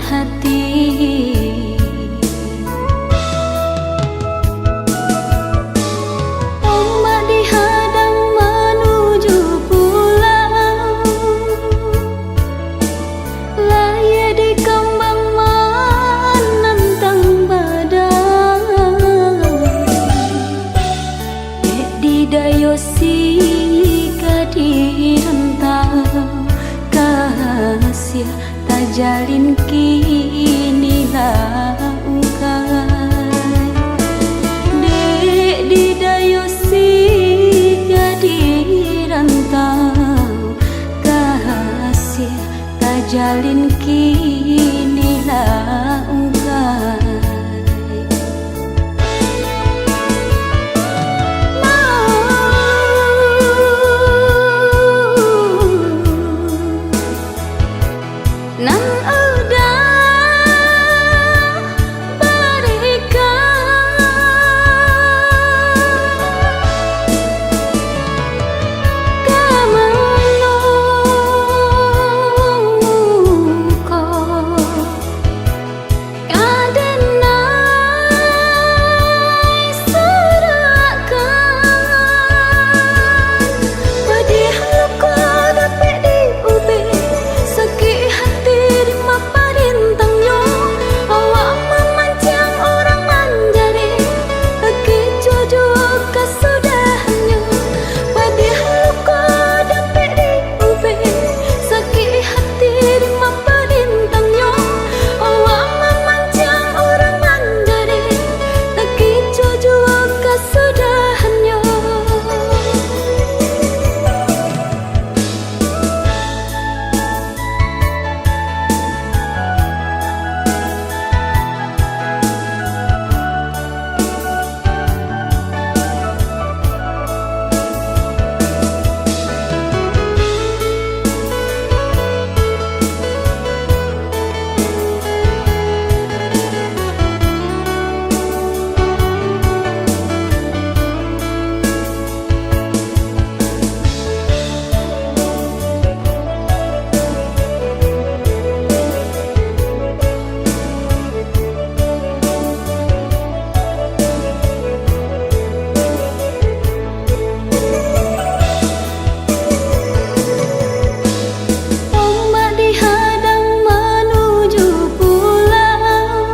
hati. Ombak dihadang menuju pulau, laya di kembang menentang badai. Dek didayosi direntang kasih tak jalin kini langkai. Dek didayosi direntang kasih tak jalin kini langkai. Nan udah berikan kemeluko adenai serakan pedih luka dapat diubah sakit hati parintangnya. Awak memancing orang manjari lagi jujur kesudahannya. Padih luka dapat diubah sakit hati parintangnya. Awak memancing orang manjari lagi jujur kesudahannya. Ombak dihadang menuju pulau,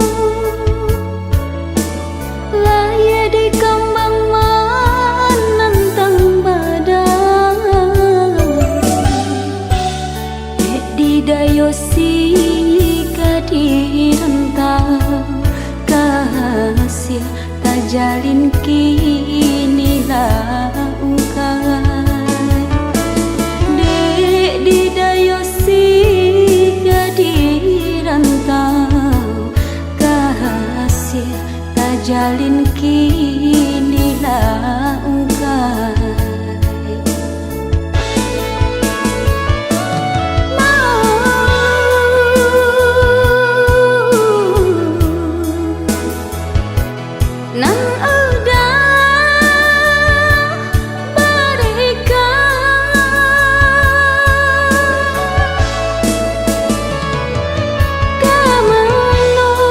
laya di kembang menentang badai. Dek didayosi direntang kasih tak jalin kini langkai. Dek didayosi direntang kasih tak jalin kini langkai. Nan udah berikan kemeluko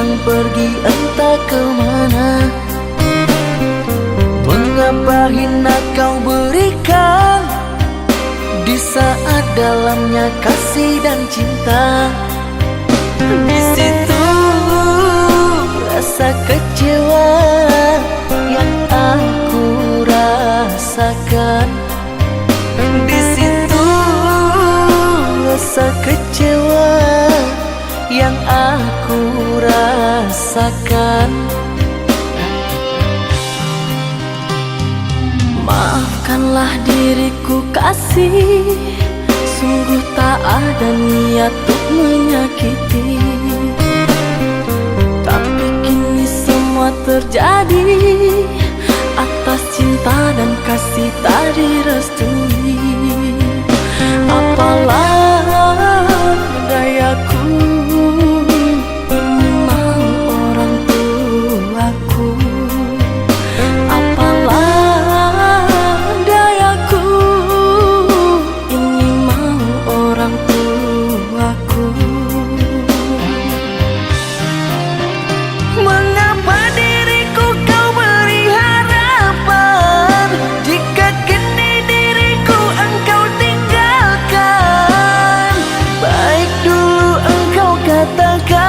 hilang pergi entah kemana. Mengapa hina kau berikan di saat dalamnya kasih dan cinta. Di situ rasa kecewa yang aku rasakan. Di situ rasa kecewa yang aku rasakan. Maafkanlah diriku kasih, sungguh tak ada niat untuk menyakiti. Tapi kini semua terjadi atas cinta dan kasih tak direstui. Apalah dayaku, ini mau orang tuaku. Apalah dayaku, ini mau orang tuaku. Mengapa diriku kau beri harapan, jika kini diriku engkau tinggalkan? Baik dulu engkau katakan,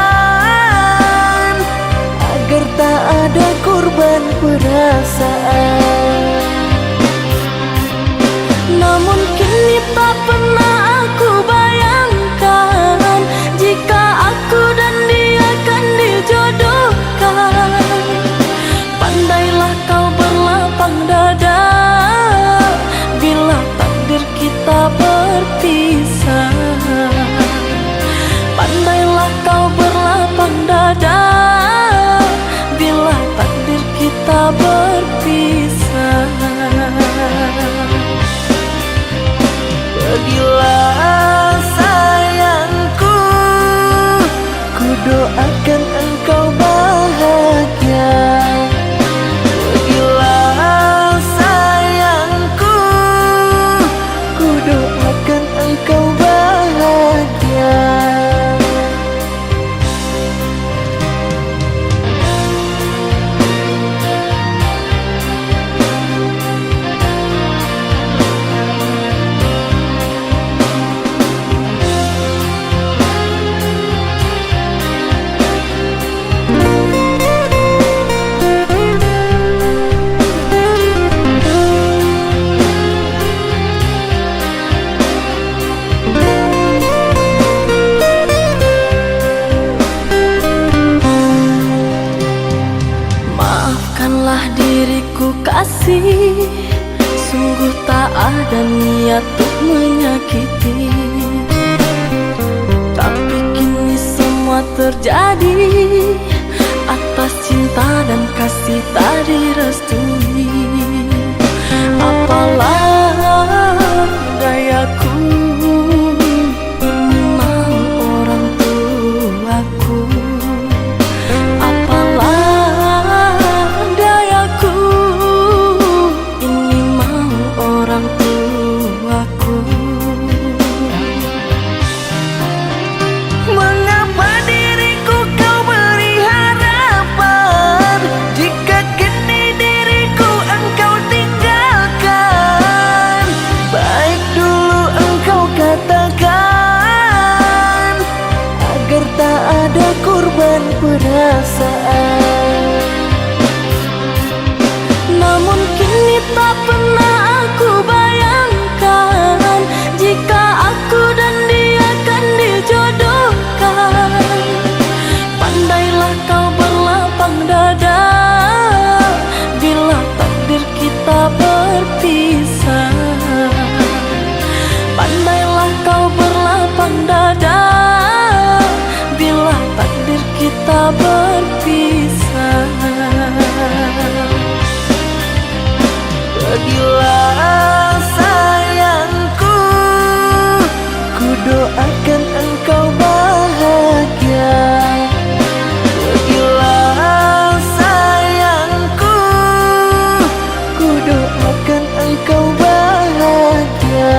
agar tak ada korban perasaan. Namun kini tak pernah aku bayangkan, jika aku dan dia akan dijodohkan. Pandailah kau berlapang dada bila takdir kita berpisah. Pandailah kau berlapang dada bila takdir kita berpisah. Pergilah sayangku, ku doakan engkau bahagia. Pergilah sayangku, ku doakan engkau bahagia. Maafkanlah diriku kasih, sungguh tak ada niat untuk menyakiti. Tapi kini semua terjadi atas cinta dan kasih tak direstui. Apalah dayaku, ini mau orang tuaku. Apalah dayaku, ini mau orang tuaku. Mengapa diriku kau beri harapan, jika kini diriku engkau tinggalkan? Baik dulu engkau katakan, agar tak ada korban perasaan. Namun kini tak pernah aku bayangkan, jika aku dan dia akan dijodohkan. Pandailah kau berlapang dada bila takdir kita berpisah. Pandailah kau berlapang dada bila takdir kita berpisah. Pergilah sayangku, ku doakan engkau bahagia. Pergilah sayangku, ku doakan engkau bahagia.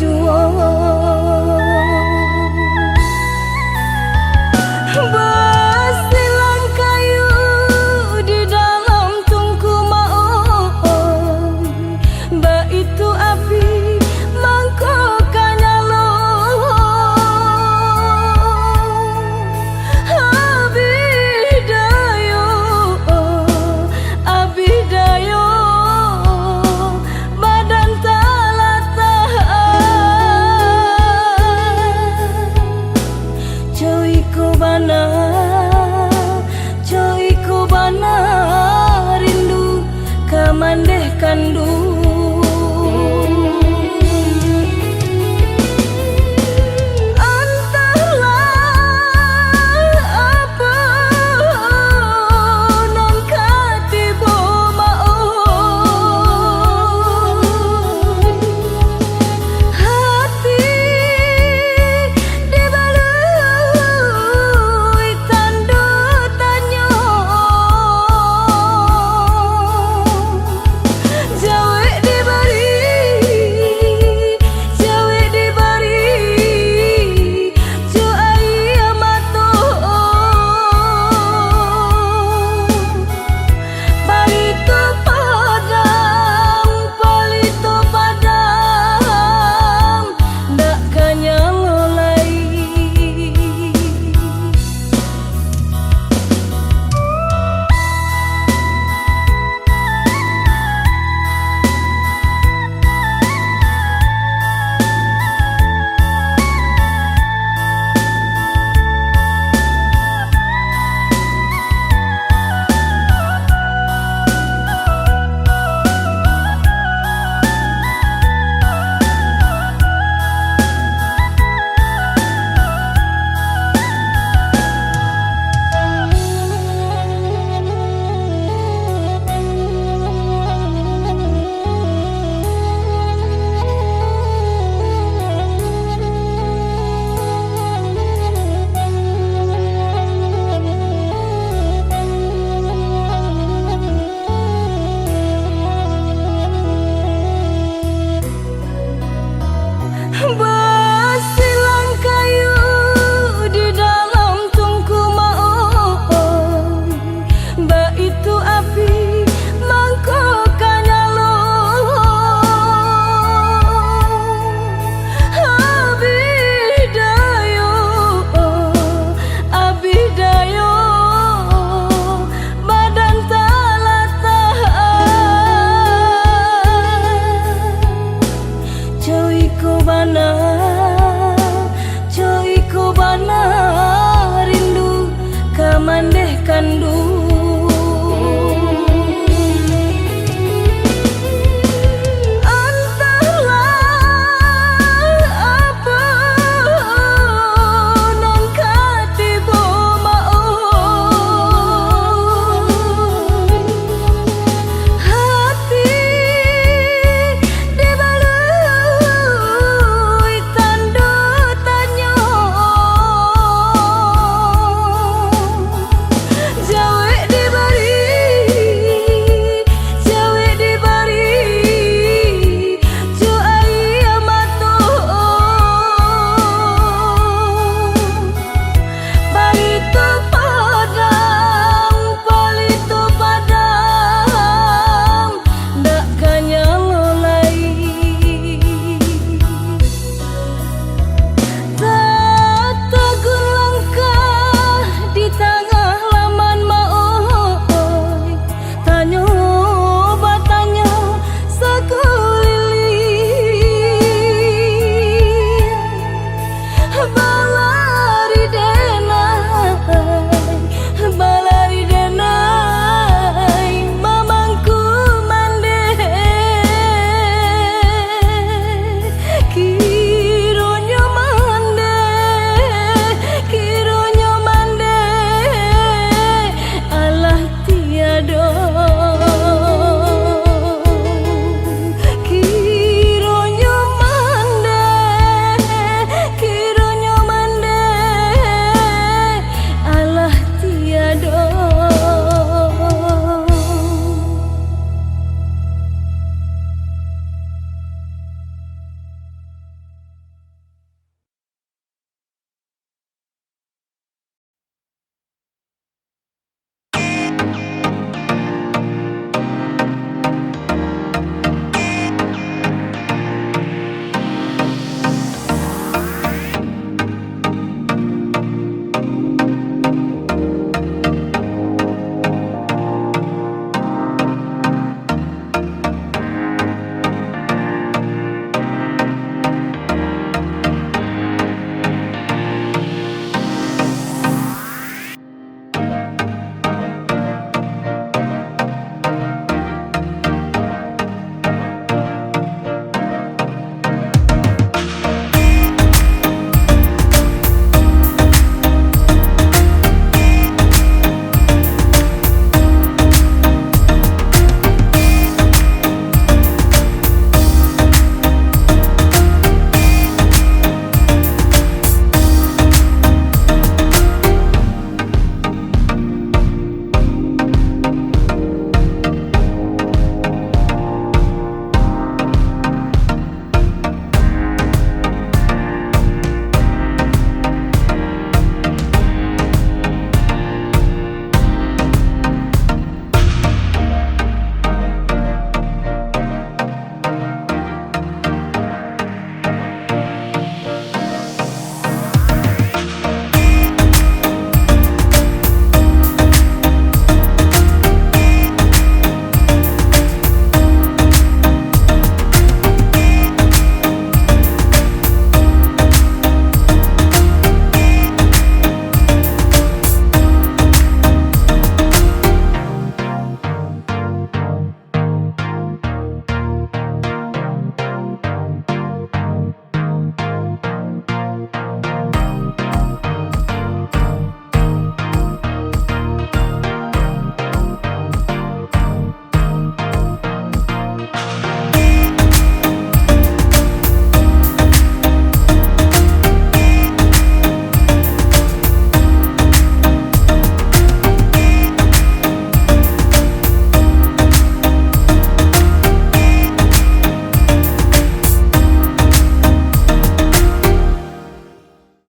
berjuang